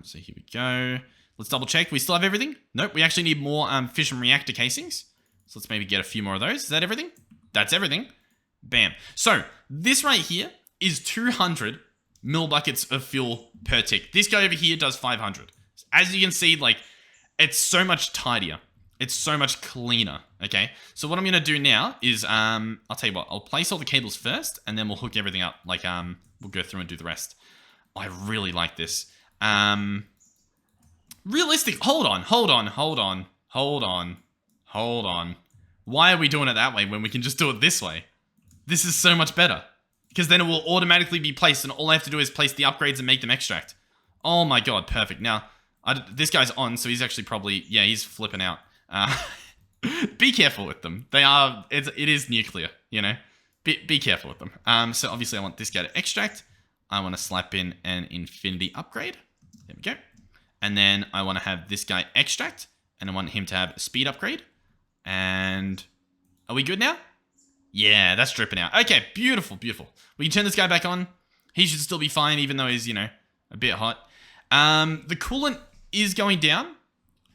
A: So here we go. Let's double check. We still have everything? Nope, we actually need more fission reactor casings. So let's maybe get a few more of those. Is that everything? That's everything. Bam. So this right here is 200 mil buckets of fuel per tick. This guy over here does 500. As you can see, like, it's so much tidier. It's so much cleaner, okay? So what I'm going to do now is, I'll tell you what, I'll place all the cables first, and then we'll hook everything up. Like, we'll go through and do the rest. I really like this. Realistic, hold on. Why are we doing it that way when we can just do it this way? This is so much better. Because then it will automatically be placed, and all I have to do is place the upgrades and make them extract. Oh my god, perfect. Now, this guy's on, so he's actually probably, yeah, he's flipping out. Be careful with them. It is nuclear, you know? Be careful with them. So obviously I want this guy to extract. I want to slap in an infinity upgrade. There we go. And then I want to have this guy extract, and I want him to have a speed upgrade. And are we good now? Yeah, that's dripping out. Okay, beautiful, beautiful. We can turn this guy back on. He should still be fine, even though he's, you know, a bit hot. The coolant is going down,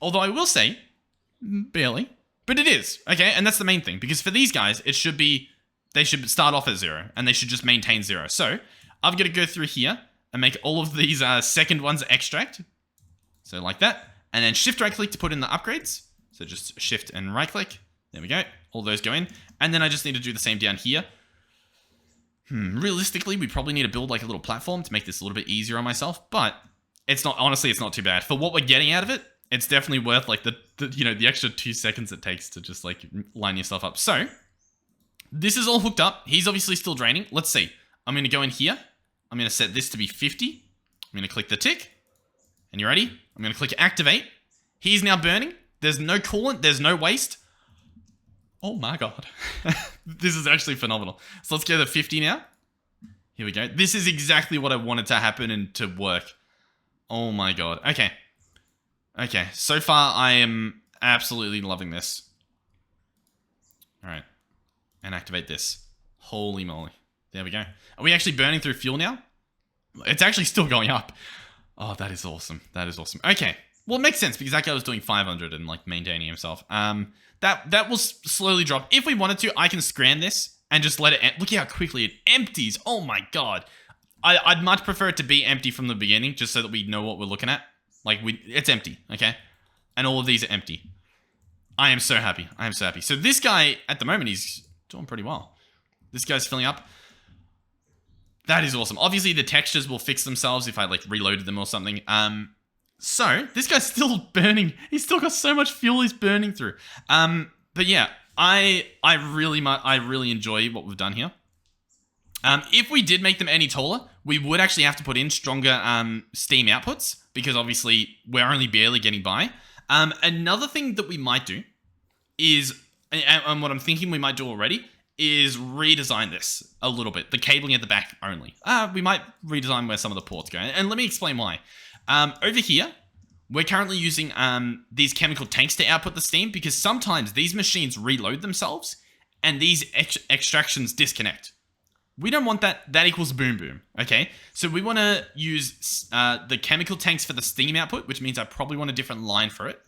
A: although I will say, barely, but it is, okay? And that's the main thing, because for these guys, they should start off at 0, and they should just maintain 0. So I've got to go through here and make all of these second ones extract. So like that, and then shift right click to put in the upgrades. So just shift and right click. There we go. All those go in. And then I just need to do the same down here. Realistically, we probably need to build like a little platform to make this a little bit easier on myself, but honestly, it's not too bad. For what we're getting out of it, it's definitely worth like the extra 2 seconds it takes to just like line yourself up. So this is all hooked up. He's obviously still draining. Let's see. I'm going to go in here. I'm going to set this to be 50. I'm going to click the tick. And you ready? I'm going to click activate. He's now burning. There's no coolant. There's no waste. Oh my god. This is actually phenomenal. So let's go to 50 now. Here we go. This is exactly what I wanted to happen and to work. Oh my god. Okay. Okay. So far, I am absolutely loving this. All right. And activate this. Holy moly. There we go. Are we actually burning through fuel now? It's actually still going up. Oh, that is awesome. That is awesome. Okay. Well, it makes sense because that guy was doing 500 and like maintaining himself. That will slowly drop. If we wanted to, I can scram this and just let it. Look at how quickly it empties. Oh my god. I'd much prefer it to be empty from the beginning, just so that we know what we're looking at. Like it's empty, okay? And all of these are empty. I am so happy. I am so happy. So this guy at the moment, he's doing pretty well. This guy's filling up. That is awesome. Obviously, the textures will fix themselves if I like reloaded them or something. So this guy's still burning. He's still got so much fuel he's burning through. But yeah, I really enjoy what we've done here. If we did make them any taller, we would actually have to put in stronger steam outputs because obviously we're only barely getting by. Another thing that we might do is, and what I'm thinking we might do already, is redesign this a little bit. The cabling at the back only. We might redesign where some of the ports go. And let me explain why. Over here, we're currently using these chemical tanks to output the steam because sometimes these machines reload themselves and these extractions disconnect. We don't want that. That equals boom boom, okay? So we want to use the chemical tanks for the steam output, which means I probably want a different line for it.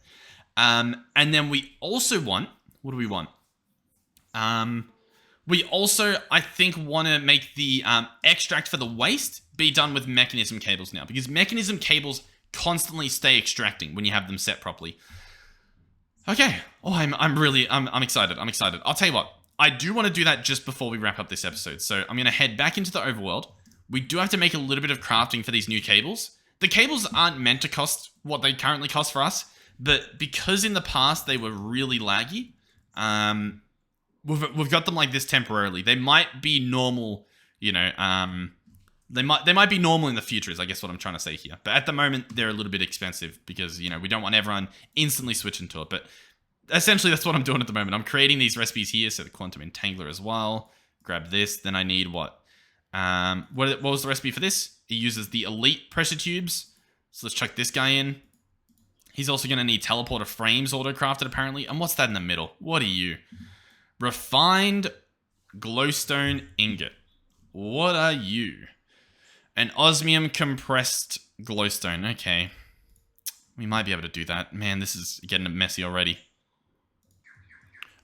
A: And then we also want, what do we want? We also, I think, want to make the extract for the waste be done with mechanism cables now, because mechanism cables constantly stay extracting when you have them set properly. Okay. Oh, I'm excited. I'm excited. I'll tell you what. I do want to do that just before we wrap up this episode. So I'm going to head back into the overworld. We do have to make a little bit of crafting for these new cables. The cables aren't meant to cost what they currently cost for us, but because in the past they were really laggy, we've got them like this temporarily. They might be normal, you know, they might be normal in the future is I guess what I'm trying to say here. But at the moment they're a little bit expensive because, you know, we don't want everyone instantly switching to it. But essentially that's what I'm doing at the moment. I'm creating these recipes here. So the quantum entangler as well. Grab this. Then I need what? What was the recipe for this? It uses the elite pressure tubes. So let's chuck this guy in. He's also going to need teleporter frames auto-crafted apparently. And what's that in the middle? What are you? Refined glowstone ingot. What are you? An osmium compressed glowstone. Okay. We might be able to do that. Man, this is getting messy already.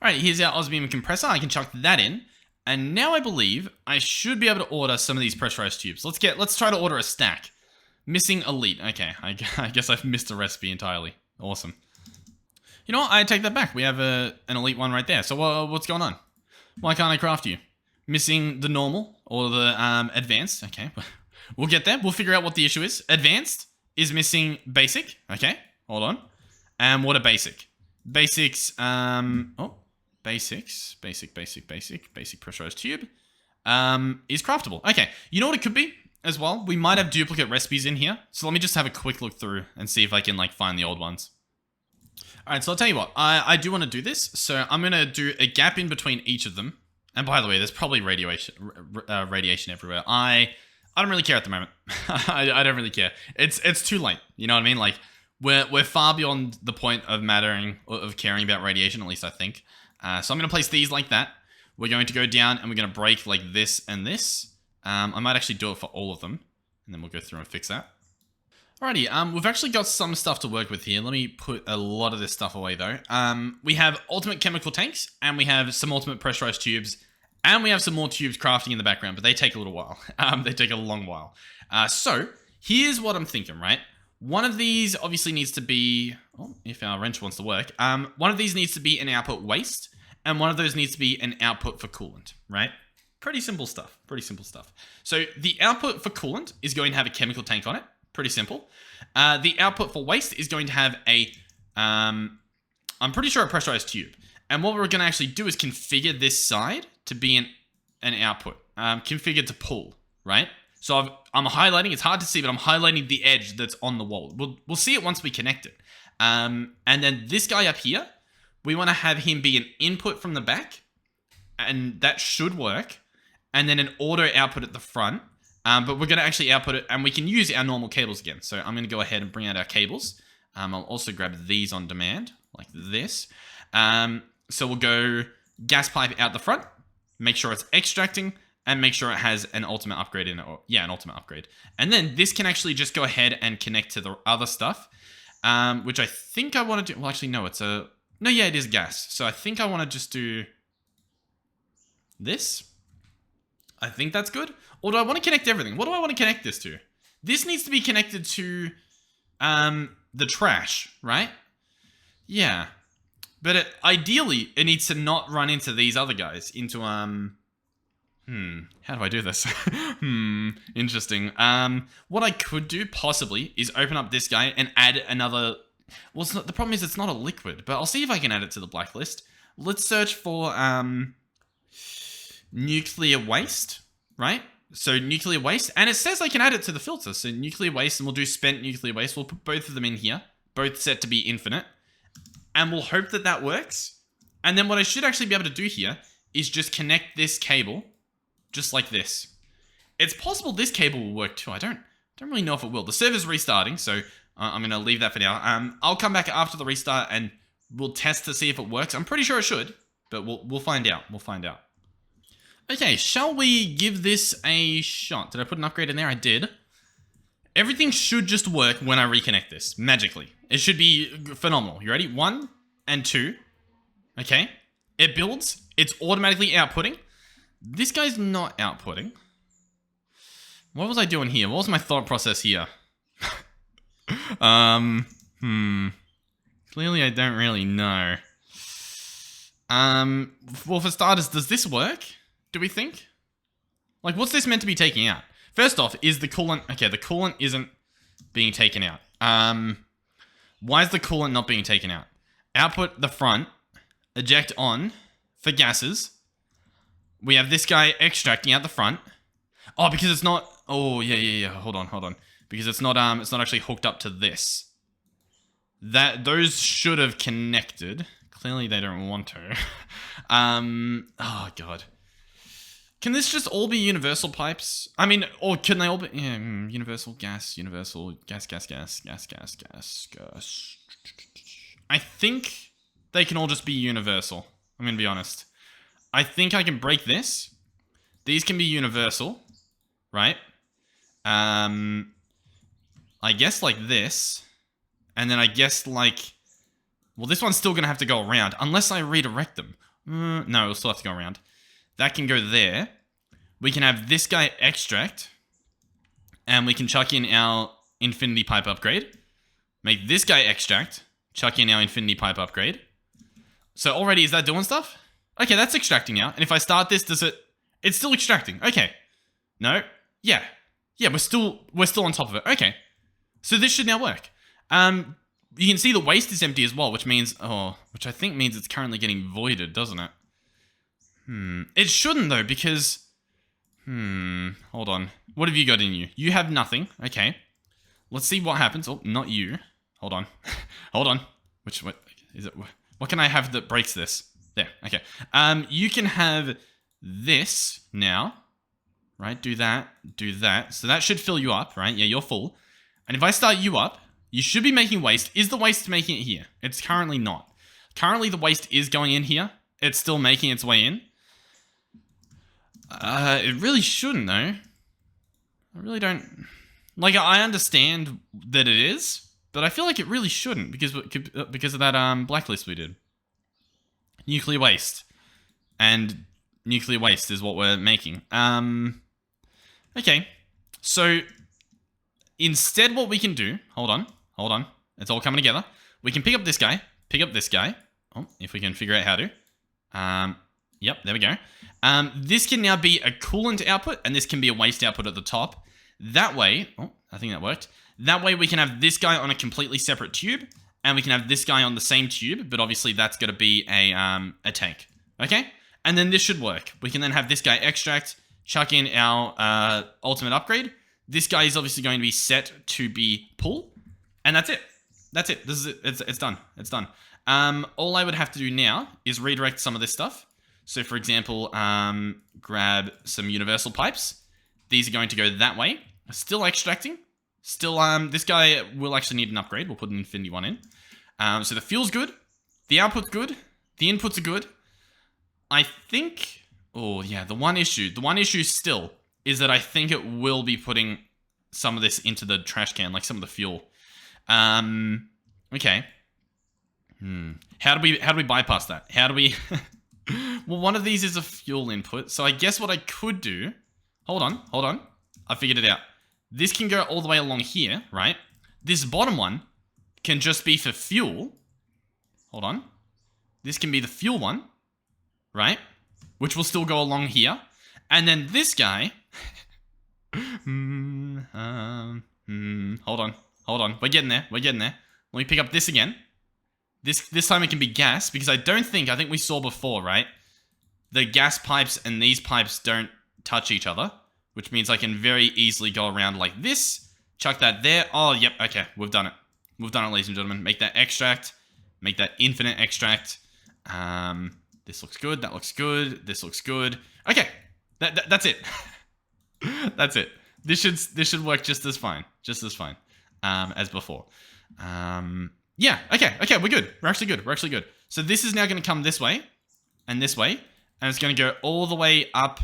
A: Alright, here's our osmium compressor. I can chuck that in. And now I believe I should be able to order some of these pressurized tubes. Let's try to order a stack. Missing elite. Okay, I guess I've missed a recipe entirely. Awesome. You know what? I take that back. We have an elite one right there. So what's going on? Why can't I craft you? Missing the normal or the advanced. Okay, we'll get there. We'll figure out what the issue is. Advanced is missing basic. Okay, hold on. And what a basic? Basics, basic pressurized tube is craftable. Okay, you know what it could be as well? We might have duplicate recipes in here. So let me just have a quick look through and see if I can like find the old ones. All right, so I'll tell you what, I do want to do this. So I'm going to do a gap in between each of them. And by the way, there's probably radiation everywhere. I don't really care at the moment. I don't really care. It's too late. You know what I mean? Like we're far beyond the point of caring about radiation, at least I think. So I'm going to place these like that. We're going to go down and we're going to break like this and this. I might actually do it for all of them. And then we'll go through and fix that. Alrighty, we've actually got some stuff to work with here. Let me put a lot of this stuff away though. We have ultimate chemical tanks, and we have some ultimate pressurized tubes, and we have some more tubes crafting in the background, but they take a little while. They take a long while. So here's what I'm thinking, right? One of these obviously needs to be, if our wrench wants to work, one of these needs to be an output waste, and one of those needs to be an output for coolant, right? Pretty simple stuff, So the output for coolant is going to have a chemical tank on it. Pretty simple. The output for waste is going to have I'm pretty sure a pressurized tube. And what we're going to actually do is configure this side to be an output, configured to pull, right? So I'm highlighting, it's hard to see, but I'm highlighting the edge that's on the wall. We'll see it once we connect it. And then this guy up here, we want to have him be an input from the back, and that should work. And then an auto output at the front. But we're going to actually output it, and we can use our normal cables again. So I'm going to go ahead and bring out our cables. I'll also grab these on demand, like this. So we'll go gas pipe out the front, make sure it's extracting, and make sure it has an ultimate upgrade in it. An ultimate upgrade. And then this can actually just go ahead and connect to the other stuff, which I think I want to do. Well, actually, no, it is gas. So I think I want to just do this. I think that's good. Or do I want to connect everything? What do I want to connect this to? This needs to be connected to the trash, right? Yeah. But ideally, it needs to not run into these other guys. Into, how do I do this? Interesting. What I could do, possibly, is open up this guy and add another... Well, the problem is it's not a liquid, but I'll see if I can add it to the blacklist. Let's search for... nuclear waste, right? So nuclear waste, and it says I can add it to the filter. So nuclear waste, and we'll do spent nuclear waste. We'll put both of them in here, both set to be infinite, and we'll hope that that works. And then what I should actually be able to do here is just connect this cable, just like this. It's possible this cable will work too. I don't really know if it will. The server's restarting, so I'm going to leave that for now. I'll come back after the restart and we'll test to see if it works. I'm pretty sure it should, but we'll find out. We'll find out. Okay, shall we give this a shot? Did I put an upgrade in there? I did. Everything should just work when I reconnect this, magically. It should be phenomenal. You ready? 1 and 2. Okay. It builds. It's automatically outputting. This guy's not outputting. What was I doing here? What was my thought process here? Clearly I don't really know. Well, for starters, does this work? Do we think? Like, what's this meant to be taking out? First off, is the coolant... Okay, the coolant isn't being taken out. Why is the coolant not being taken out? Output the front. Eject on for gases. We have this guy extracting out the front. Oh, because it's not... Oh, yeah. Hold on. Because it's not actually hooked up to this. Those should have connected. Clearly they don't want to. Oh, God. Can this just all be universal pipes? I mean, or can they all be... Yeah, universal gas. I think they can all just be universal. I'm going to be honest. I think I can break this. These can be universal. Right? I guess like this. And then I guess like... Well, this one's still going to have to go around. Unless I redirect them. No, it'll still have to go around. That can go there. We can have this guy extract. And we can chuck in our infinity pipe upgrade. Make this guy extract. Chuck in our infinity pipe upgrade. So already, is that doing stuff? Okay, that's extracting now. And if I start this, does it... It's still extracting. Okay. No. Yeah. Yeah, we're still on top of it. Okay. So this should now work. You can see the waste is empty as well, which means... Oh, which I think means it's currently getting voided, doesn't it? It shouldn't, though, because... Hold on. What have you got in you? You have nothing. Okay. Let's see what happens. Oh, not you. Hold on. Hold on. What is it? What can I have that breaks this? There. Okay. You can have this now. Right? Do that. Do that. So that should fill you up, right? Yeah, you're full. And if I start you up, you should be making waste. Is the waste making it here? It's currently not. Currently, the waste is going in here. It's still making its way in. It really shouldn't, though. I really don't... Like, I understand that it is, but I feel like it really shouldn't because of that blacklist we did. Nuclear waste. And nuclear waste is what we're making. Okay. So, instead what we can do... Hold on. It's all coming together. We can pick up this guy. Oh, if we can figure out how to. Yep, there we go. This can now be a coolant output, and this can be a waste output at the top. That way... Oh, I think that worked. That way we can have this guy on a completely separate tube, and we can have this guy on the same tube, but obviously that's going to be a tank. Okay? And then this should work. We can then have this guy extract, chuck in our ultimate upgrade. This guy is obviously going to be set to be pull, and that's it. That's it. This is it. It's done. It's done. All I would have to do now is redirect some of this stuff. So, for example, grab some universal pipes. These are going to go that way. Still extracting. Still, this guy will actually need an upgrade. We'll put an infinity one in. So the fuel's good. The output's good. The inputs are good. I think... Oh, yeah, the one issue still is that I think it will be putting some of this into the trash can, like some of the fuel. Okay. How do we bypass that? How do we... Well, one of these is a fuel input, so I guess what I could do... Hold on. I figured it out. This can go all the way along here, right? This bottom one can just be for fuel. Hold on. This can be the fuel one, right? Which will still go along here. And then this guy... Hold on. We're getting there. Let me pick up this again. This time it can be gas, because I think we saw before, right? The gas pipes and these pipes don't touch each other, which means I can very easily go around like this, chuck that there. Oh, yep, okay, we've done it. Ladies and gentlemen. Make that extract, make that infinite extract. This looks good, that looks good, this looks good. Okay, that's it. That's it. This should work just as fine. as before. Yeah, okay, we're good. We're actually good. So this is now going to come this way and this way, and it's going to go all the way up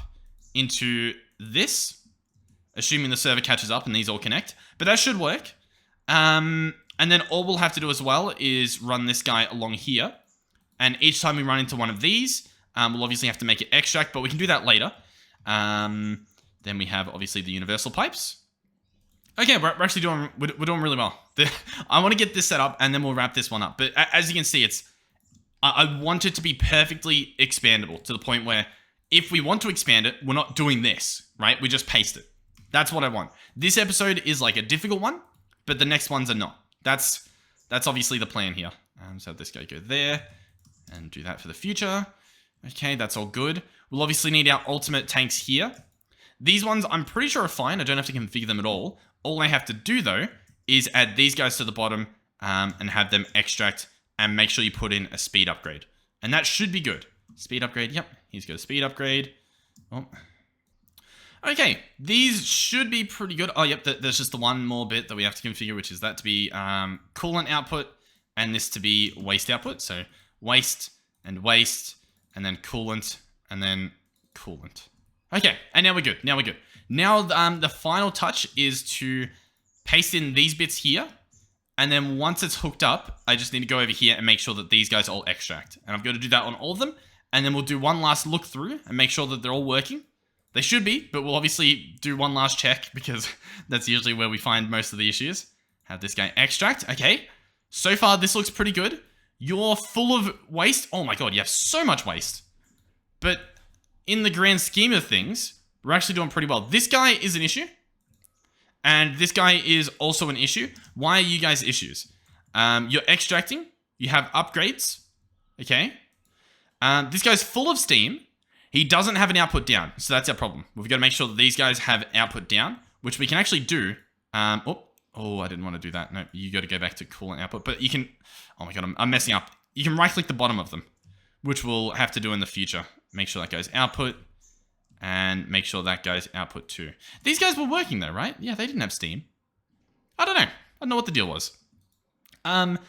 A: into this, assuming the server catches up and these all connect. But that should work. And then all we'll have to do as well is run this guy along here. And each time we run into one of these, we'll obviously have to make it extract, but we can do that later. Then we have obviously the universal pipes. Okay, we're actually doing really well. I want to get this set up and then we'll wrap this one up. But as you can see, I want it to be perfectly expandable to the point where if we want to expand it, we're not doing this, right? We just paste it. That's what I want. This episode is like a difficult one, but the next ones are not. That's obviously the plan here. So have this guy go there and do that for the future. Okay, that's all good. We'll obviously need our ultimate tanks here. These ones I'm pretty sure are fine. I don't have to configure them at all. All I have to do though is add these guys to the bottom and have them extract and make sure you put in a speed upgrade. And that should be good. Speed upgrade, yep. He's got a speed upgrade. Oh. Okay, these should be pretty good. Oh, yep, there's just the one more bit that we have to configure, which is that to be coolant output and this to be waste output. So waste, and then coolant, and then coolant. Okay, and now we're good. Now the final touch is to paste in these bits here. And then once it's hooked up, I just need to go over here and make sure that these guys all extract. And I've got to do that on all of them. And then we'll do one last look through and make sure that they're all working. They should be, but we'll obviously do one last check because that's usually where we find most of the issues. Have this guy extract. Okay. So far, this looks pretty good. You're full of waste. Oh my god, you have so much waste. But in the grand scheme of things, we're actually doing pretty well. This guy is an issue. And this guy is also an issue. Why are you guys issues? You're extracting. You have upgrades. Okay. This guy's full of steam. He doesn't have an output down. So that's our problem. We've got to make sure that these guys have output down, which we can actually do. Oh, I didn't want to do that. No, you got to go back to coolant output. But you can... Oh my god, I'm messing up. You can right-click the bottom of them, which we'll have to do in the future. Make sure that guy's output. And make sure that guy's output too. These guys were working though, right? Yeah, they didn't have steam. I don't know. I don't know what the deal was. So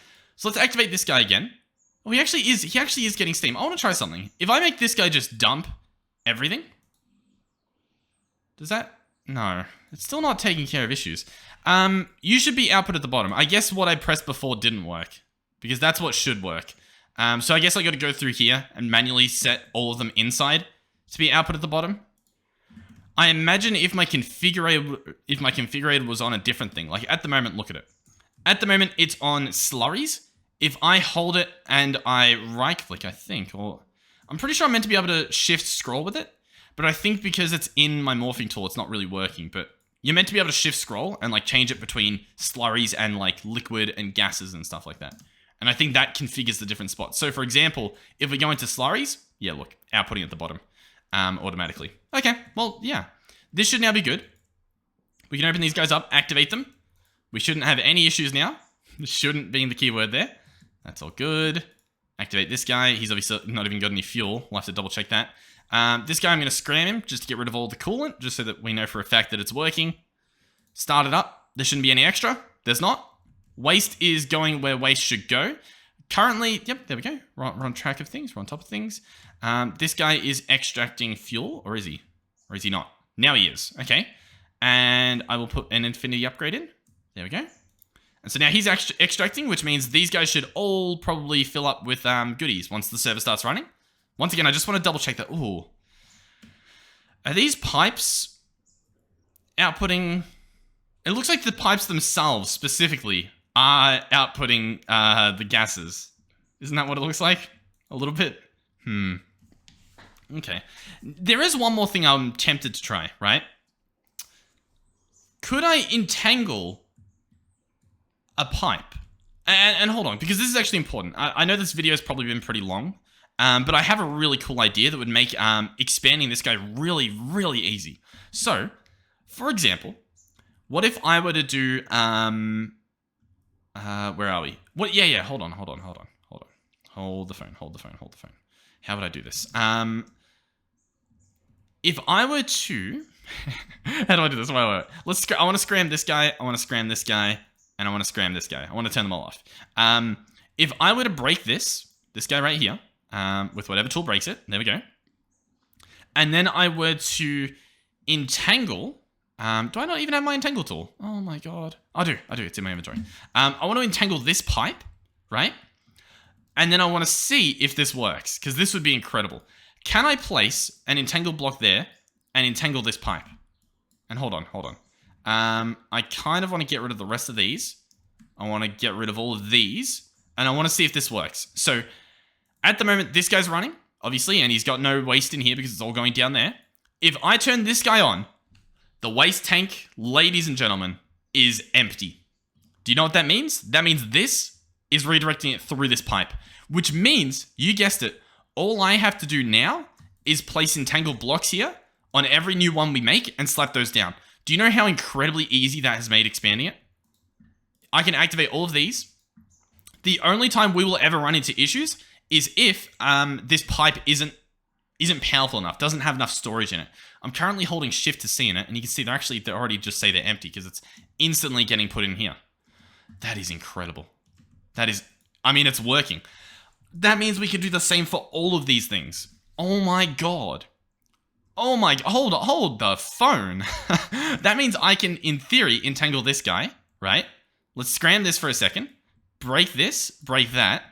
A: let's activate this guy again. Oh, he actually is getting steam. I want to try something. If I make this guy just dump everything. Does that? No. It's still not taking care of issues. You should be output at the bottom. I guess what I pressed before didn't work. Because that's what should work. So I guess I got to go through here and manually set all of them inside to be output at the bottom. I imagine if my configurator was on a different thing, like at the moment, look at it. At the moment, it's on slurries. If I hold it and I right click, I think, or I'm pretty sure I'm meant to be able to shift scroll with it, but I think because it's in my morphing tool, it's not really working. But you're meant to be able to shift scroll and like change it between slurries and like liquid and gases and stuff like that. And I think that configures the different spots. So for example, if we go into slurries, yeah, look, outputting at the bottom. Automatically. Okay, well, yeah. This should now be good. We can open these guys up, activate them. We shouldn't have any issues now. Shouldn't being the keyword there. That's all good. Activate this guy. He's obviously not even got any fuel. We'll have to double check that. This guy, I'm going to scram him just to get rid of all the coolant, just so that we know for a fact that it's working. Start it up. There shouldn't be any extra. There's not. Waste is going where waste should go. Currently, yep, there we go. We're on track of things. We're on top of things. This guy is extracting fuel, or is he? Or is he not? Now he is. Okay. And I will put an infinity upgrade in. There we go. And so now he's extracting, which means these guys should all probably fill up with goodies once the server starts running. Once again, I just want to double check that. Ooh. Are these pipes outputting... It looks like the pipes themselves, specifically, are outputting the gases. Isn't that what it looks like? A little bit? Okay. There is one more thing I'm tempted to try, right? Could I entangle a pipe? And hold on, because this is actually important. I know this video has probably been pretty long, but I have a really cool idea that would make expanding this guy really, really easy. So, for example, what if I were to do... where are we? What? Yeah, hold on. Hold the phone. How would I do this? If I were to... How do I do this? Wait. I want to scram this guy. I want to scram this guy. and I want to scram this guy. I want to turn them all off. If I were to break this guy right here, with whatever tool breaks it, there we go. And then I were to entangle. Do I not even have my entangle tool? Oh my god. I do. It's in my inventory. I want to entangle this pipe, right? And then I want to see if this works, because this would be incredible. Can I place an entangled block there and entangle this pipe? And hold on. I kind of want to get rid of the rest of these. I want to get rid of all of these. And I want to see if this works. So, at the moment, this guy's running, obviously, and he's got no waste in here because it's all going down there. If I turn this guy on, the waste tank, ladies and gentlemen, is empty. Do you know what that means? That means this is redirecting it through this pipe, which means, you guessed it, all I have to do now is place entangled blocks here on every new one we make and slap those down. Do you know how incredibly easy that has made expanding it? I can activate all of these. The only time we will ever run into issues is if this pipe isn't powerful enough, doesn't have enough storage in it. I'm currently holding shift to C in it, and you can see they already just say they're empty because it's instantly getting put in here. That is incredible. It's working. That means we can do the same for all of these things. Oh my god. Hold the phone. That means I can, in theory, entangle this guy, right? Let's scram this for a second. Break this, break that.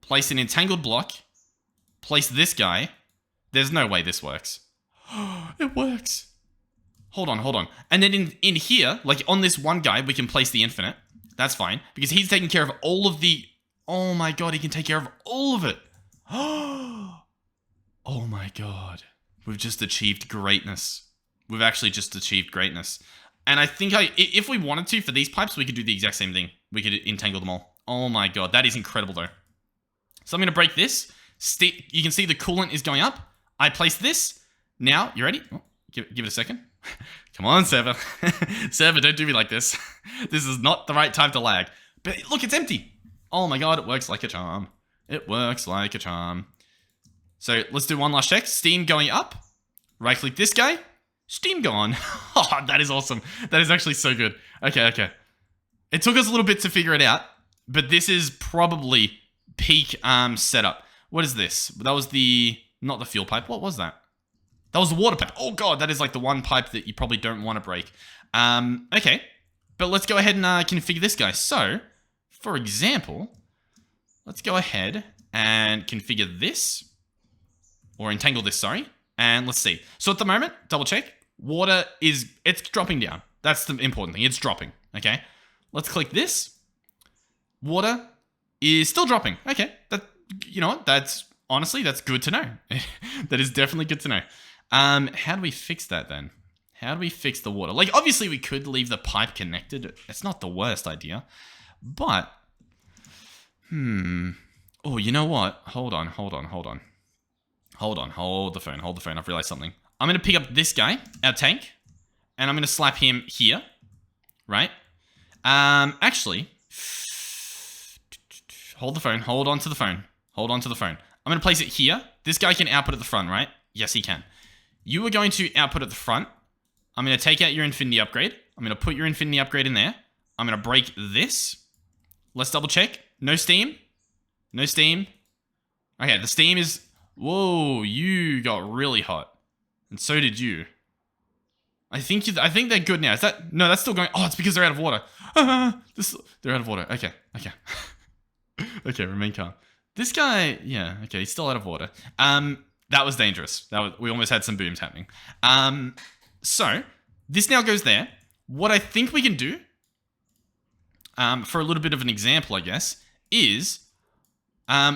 A: Place an entangled block. Place this guy. There's no way this works. It works. Hold on. And then in here, like on this one guy, we can place the infinite. That's fine. Because he's taking care of all of the... Oh my god, he can take care of all of it. Oh my god. We've just achieved greatness. We've actually just achieved greatness. And I think if we wanted to, for these pipes, we could do the exact same thing. We could entangle them all. Oh my god, that is incredible though. So I'm going to break this. You can see the coolant is going up. I place this. Now, you ready? Oh, give it a second. Come on, server. Server, don't do me like this. This is not the right time to lag. But look, it's empty. Oh my god, it works like a charm. It works like a charm. So let's do one last check. Steam going up. Right click this guy. Steam gone. Oh, that is awesome. That is actually so good. Okay. It took us a little bit to figure it out, but this is probably peak setup. What is this? That was not the fuel pipe. What was that? That was the water pipe. Oh god, that is like the one pipe that you probably don't want to break. Okay, but let's go ahead and configure this guy. So, for example, let's go ahead and configure this, or entangle this, sorry. And let's see. So at the moment, double check, water it's dropping down. That's the important thing, it's dropping, okay? Let's click this. Water is still dropping. Okay, you know what, that's good to know. That is definitely good to know. How do we fix that then? How do we fix the water? Like, obviously we could leave the pipe connected. It's not the worst idea, but, oh, you know what? Hold on. Hold the phone. I've realized something. I'm going to pick up this guy, our tank, and I'm going to slap him here, right? Actually, hold the phone. Hold on to the phone. I'm going to place it here. This guy can output at the front, right? Yes, he can. You are going to output at the front. I'm going to take out your infinity upgrade. I'm going to put your infinity upgrade in there. I'm going to break this. Let's double check. No steam. Okay, the steam is... Whoa, you got really hot. And so did you. I think they're good now. Is that... No, that's still going... Oh, it's because they're out of water. They're out of water. Okay. Okay, remain calm. This guy... Yeah, okay, he's still out of water. That was dangerous. We almost had some booms happening. So, this now goes there. What I think we can do, for a little bit of an example, I guess, is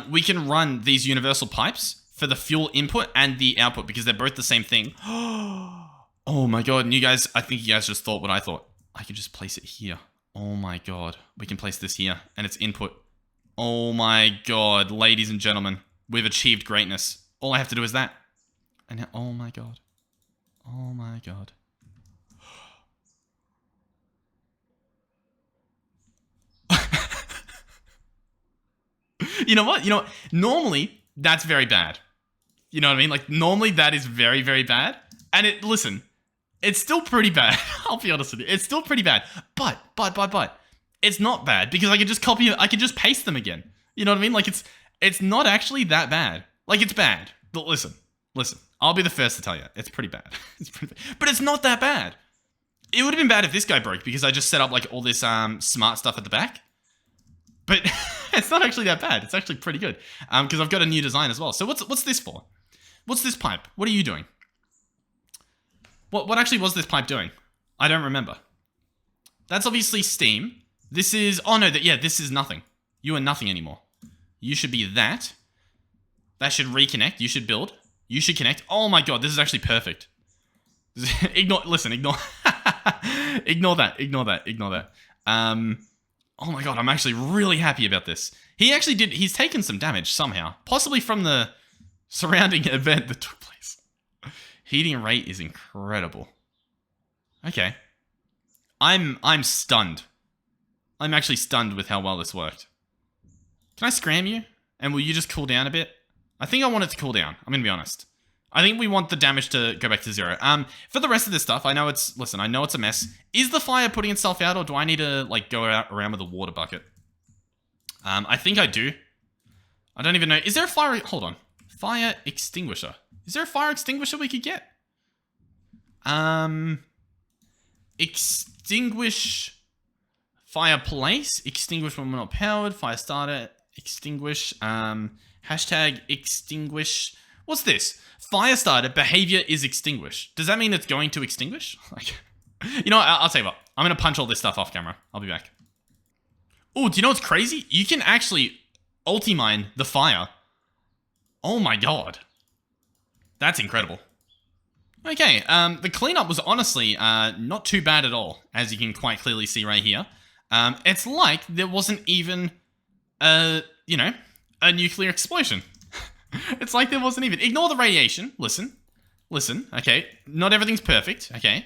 A: we can run these universal pipes for the fuel input and the output because they're both the same thing. Oh my god, and I think you guys just thought what I thought. I can just place it here. Oh my god. We can place this here and it's input. Oh my god, ladies and gentlemen, we've achieved greatness. All I have to do is that. And now, oh my god. You know what? Normally, that's very bad. You know what I mean? Like, normally that is very, very bad. And listen, it's still pretty bad. I'll be honest with you. It's still pretty bad. But, it's not bad because I could just copy, I could just paste them again. You know what I mean? Like it's not actually that bad. Like it's bad. But listen. I'll be the first to tell you, it's pretty bad. But it's not that bad. It would have been bad if this guy broke because I just set up like all this smart stuff at the back. But it's not actually that bad. It's actually pretty good because I've got a new design as well. So what's this for? What's this pipe? What are you doing? What actually was this pipe doing? I don't remember. That's obviously steam. This is... Oh, no. This is nothing. You are nothing anymore. You should be that. That should reconnect. You should build. You should connect. Oh, my God. This is actually perfect. Ignore that. Oh, my God. I'm actually really happy about this. He's taken some damage somehow. Possibly from the surrounding event that took place. Heating rate is incredible. Okay. I'm stunned. I'm actually stunned with how well this worked. Can I scram you? And will you just cool down a bit? I think I want it to cool down. I'm going to be honest. I think we want the damage to go back to 0. For the rest of this stuff, I know it's... Listen, I know it's a mess. Is the fire putting itself out, or do I need to, like, go around with a water bucket? I think I do. I don't even know. Is there a fire... Hold on. Fire extinguisher. Is there a fire extinguisher we could get? Extinguish fireplace. Extinguish when we're not powered. Fire starter. Extinguish. Hashtag extinguish. What's this? Fire starter. Behavior is extinguish. Does that mean it's going to extinguish? Like, you know what? I'll tell you what. I'm going to punch all this stuff off camera. I'll be back. Oh, do you know what's crazy? You can actually ulti-mine the fire. Oh my God. That's incredible. Okay, the cleanup was honestly not too bad at all, as you can quite clearly see right here. It's like there wasn't even a nuclear explosion. It's like there wasn't even. Ignore the radiation. Listen, okay? Not everything's perfect, okay?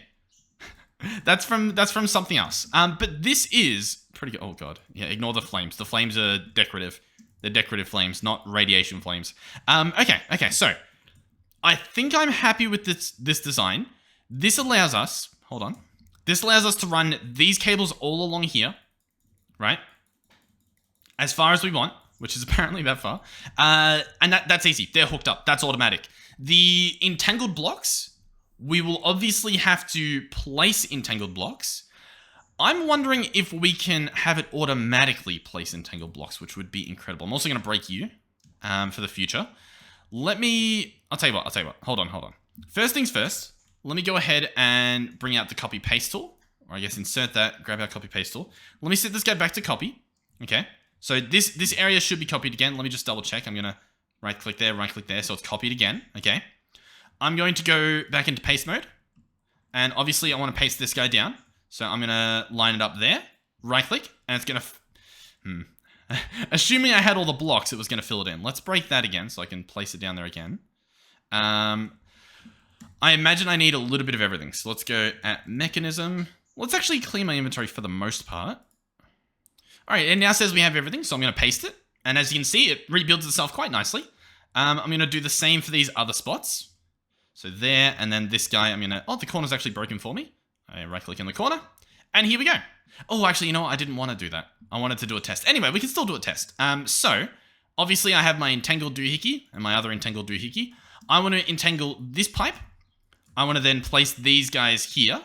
A: That's from something else. But this is pretty good. Oh God, yeah, ignore the flames. The flames are decorative. They're decorative flames, not radiation flames. Okay, so I think I'm happy with this design. This allows us, hold on. This allows us to run these cables all along here, right? As far as we want, which is apparently that far. And that's easy. They're hooked up. That's automatic. The entangled blocks, we will obviously have to place entangled blocks. I'm wondering if we can have it automatically place entangled blocks, which would be incredible. I'm also going to break you for the future. I'll tell you what. Hold on. First things first, let me go ahead and bring out the copy paste tool. Or I guess insert that, grab our copy paste tool. Let me set this guy back to copy. Okay. So this area should be copied again. Let me just double check. I'm going to right click there, so it's copied again. Okay. I'm going to go back into paste mode. And obviously I want to paste this guy down. So I'm going to line it up there, right click, and it's going to... Assuming I had all the blocks, it was going to fill it in. Let's break that again so I can place it down there again. I imagine I need a little bit of everything. So let's go at mechanism. Let's actually clean my inventory for the most part. All right, it now says we have everything, so I'm going to paste it. And as you can see, it rebuilds itself quite nicely. I'm going to do the same for these other spots. So there, and then this guy, I'm going to... Oh, the corner's actually broken for me. I right-click in the corner, and here we go. Oh, actually, you know what? I didn't want to do that. I wanted to do a test. Anyway, we can still do a test. So, obviously, I have my entangled doohickey and my other entangled doohickey. I want to entangle this pipe. I want to then place these guys here,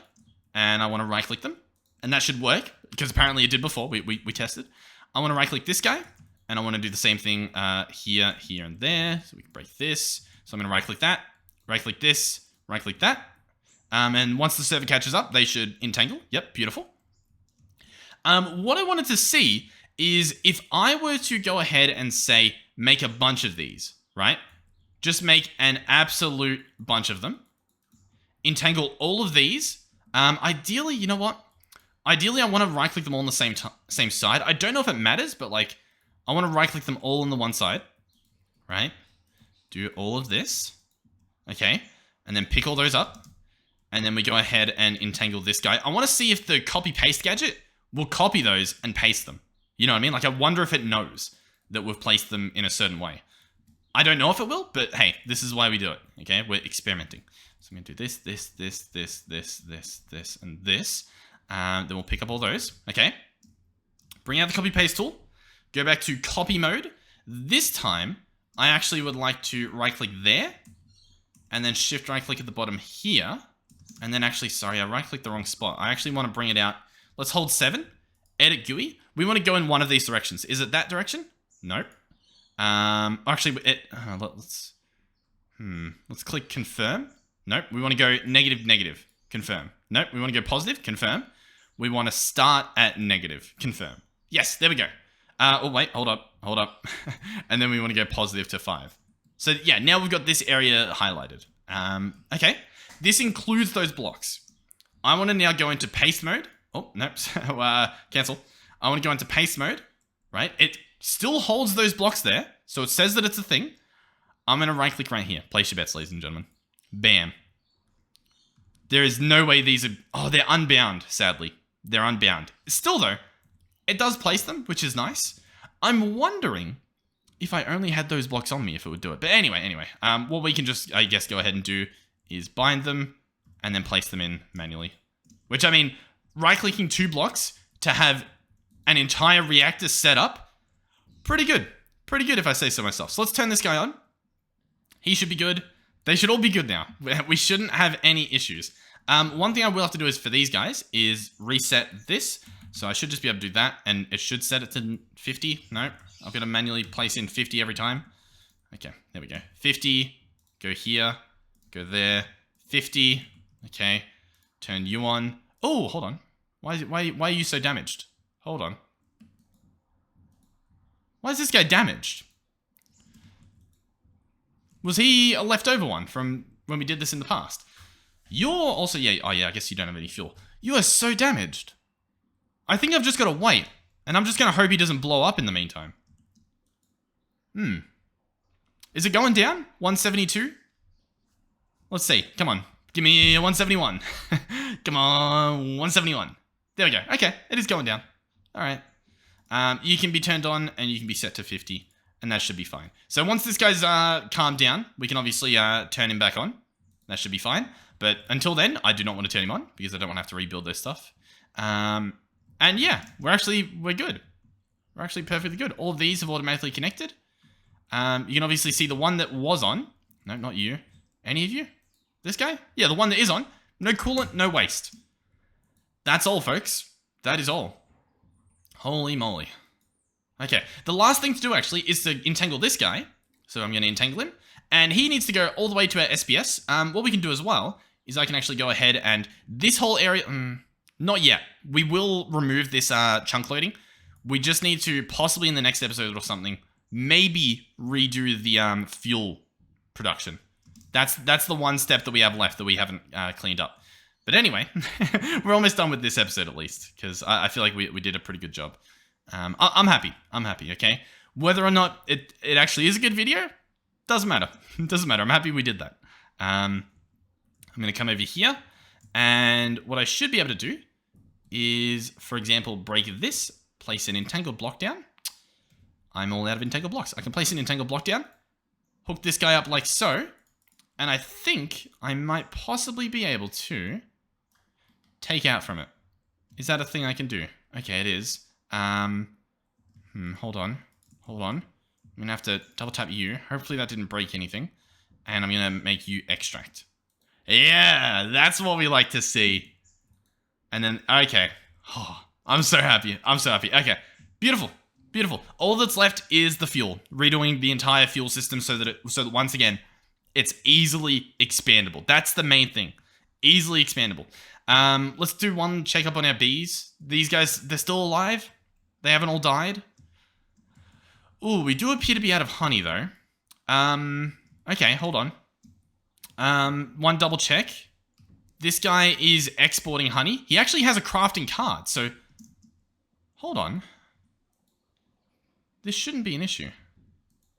A: and I want to right-click them, and that should work, because apparently it did before. We tested. I want to right-click this guy, and I want to do the same thing here, and there. So we can break this. So I'm going to right-click that, right-click this, right-click that. And once the server catches up, they should entangle. Yep, beautiful. What I wanted to see is if I were to go ahead and say, make a bunch of these, right? Just make an absolute bunch of them. Entangle all of these. Ideally, you know what? Ideally, I want to right-click them all on the same side. I don't know if it matters, but like, I want to right-click them all on the one side, right? Do all of this. Okay. And then pick all those up. And then we go ahead and entangle this guy. I want to see if the copy-paste gadget will copy those and paste them. You know what I mean? Like, I wonder if it knows that we've placed them in a certain way. I don't know if it will, but hey, this is why we do it, okay? We're experimenting. So I'm going to do this, and this. Then we'll pick up all those, okay? bring out the copy paste tool, go back to copy mode. This time, I actually would like to right click there, and then shift right click at the bottom here. And then actually, sorry, I right clicked the wrong spot. I actually want to bring it out. Let's hold 7, edit GUI. We want to go in one of these directions. Is it that direction? Nope. Actually, let's click confirm. Nope, we want to go negative, negative, confirm. Nope, we want to go positive, confirm. We want to start at negative, confirm. Yes, there we go. Oh wait, hold up. And then we want to go positive to 5. So yeah, now we've got this area highlighted. Okay, this includes those blocks. I want to now go into paste mode. Oh, nope, cancel. I want to go into paste mode, right? It still holds those blocks there, so it says that it's a thing. I'm going to right click right here. Place your bets, ladies and gentlemen. Bam. There is no way these are... Oh, they're unbound, sadly. They're unbound. Still, though, it does place them, which is nice. I'm wondering if I only had those blocks on me, if it would do it. But anyway. What we can just, I guess, go ahead and do is bind them and then place them in manually. Which, I mean, right-clicking 2 blocks to have an entire reactor set up, pretty good. Pretty good, if I say so myself. So let's turn this guy on. He should be good. They should all be good now. We shouldn't have any issues. One thing I will have to do is for these guys is reset this. So I should just be able to do that, and it should set it to 50. No, I've got to manually place in 50 every time. Okay, there we go. 50, go here, go there, 50. Okay, turn you on. Oh, hold on. Why are you so damaged? Hold on. Why is this guy damaged? Was he a leftover one from when we did this in the past? You're also, yeah, oh yeah, I guess you don't have any fuel. You are so damaged. I think I've just got to wait, and I'm just going to hope he doesn't blow up in the meantime. Is it going down? 172? Let's see. Come on. Give me a 171. Come on, 171. There we go. Okay, it is going down. All right. You can be turned on, and you can be set to 50. And that should be fine. So once this guy's calmed down, we can obviously turn him back on. That should be fine. But until then, I do not want to turn him on because I don't want to have to rebuild this stuff. And yeah, we're good. We're actually perfectly good. All of these have automatically connected. You can obviously see the one that was on. No, not you. Any of you? This guy? Yeah, the one that is on. No coolant, no waste. That's all, folks. That is all. Holy moly. Okay, the last thing to do actually is to entangle this guy. So I'm going to entangle him. And he needs to go all the way to our SPS. What we can do as well is I can actually go ahead and this whole area... not yet. We will remove this chunk loading. We just need to possibly in the next episode or something, maybe redo the fuel production. That's the one step that we have left that we haven't cleaned up. But anyway, we're almost done with this episode at least, because I feel like we did a pretty good job. I'm happy. I'm happy, okay? Whether or not it actually is a good video, doesn't matter. It doesn't matter. I'm happy we did that. I'm going to come over here, and what I should be able to do is, for example, break this, place an entangled block down. I'm all out of entangled blocks. I can place an entangled block down, hook this guy up like so, and I think I might possibly be able to take out from it. Is that a thing I can do? Okay, it is. Hold on. I'm gonna have to double tap you. Hopefully that didn't break anything. And I'm gonna make you extract. Yeah, that's what we like to see. And then, okay. Oh, I'm so happy. Okay, beautiful. All that's left is the fuel. Redoing the entire fuel system so that once again, it's easily expandable. That's the main thing. Easily expandable. Let's do one check up on our bees. These guys, they're still alive. They haven't all died. Ooh, we do appear to be out of honey, though. Okay, hold on. One double check. This guy is exporting honey. He actually has a crafting card, so... Hold on. This shouldn't be an issue.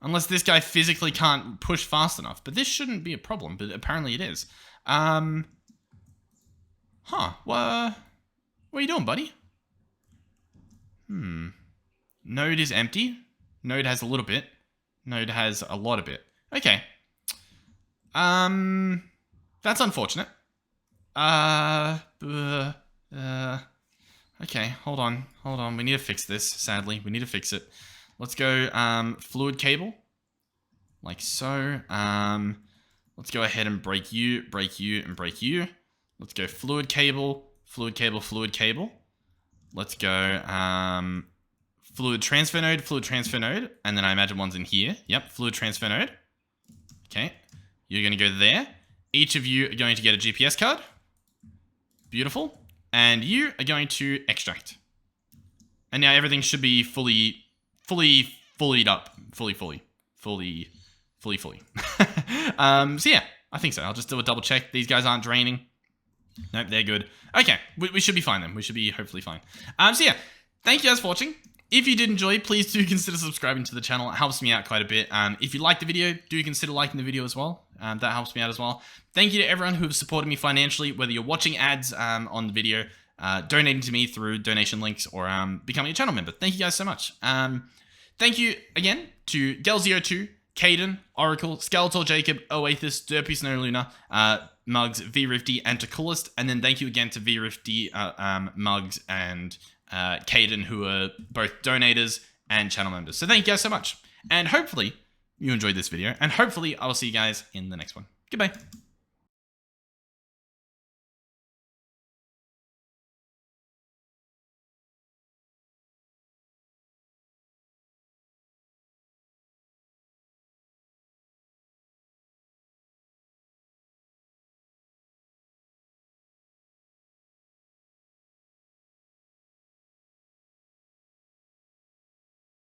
A: Unless this guy physically can't push fast enough. But this shouldn't be a problem, but apparently it is. What are you doing, buddy? Node is empty. Node has a little bit. Node has a lot of it. Okay. That's unfortunate. Okay, hold on. We need to fix this, sadly. We need to fix it. Let's go fluid cable. Like so. Let's go ahead and break you, and break you. Let's go fluid cable, fluid cable, fluid cable. Let's go fluid transfer node, and then I imagine one's in here. Yep, fluid transfer node. Okay, you're going to go there. Each of you are going to get a GPS card. Beautiful. And you are going to extract. And now everything should be fully up. Fully. So yeah, I think so. I'll just do a double check. These guys aren't draining. Nope, they're good. Okay, we should be fine then. We should be hopefully fine. So yeah, thank you guys for watching. If you did enjoy, please do consider subscribing to the channel. It helps me out quite a bit. If you liked the video, do consider liking the video as well. That helps me out as well. Thank you to everyone who have supported me financially, whether you're watching ads on the video, donating to me through donation links, or becoming a channel member. Thank you guys so much. Thank you again to Gel02, Caden, Oracle, Skeletor, Jacob, Oathis, Derpy, Snow Luna, Mugs, VRifty, and to Coolest. And then thank you again to VRifty, Mugs, and Caden, who are both donators and channel members. So thank you guys so much. And hopefully you enjoyed this video. And hopefully I will see you guys in the next one. Goodbye.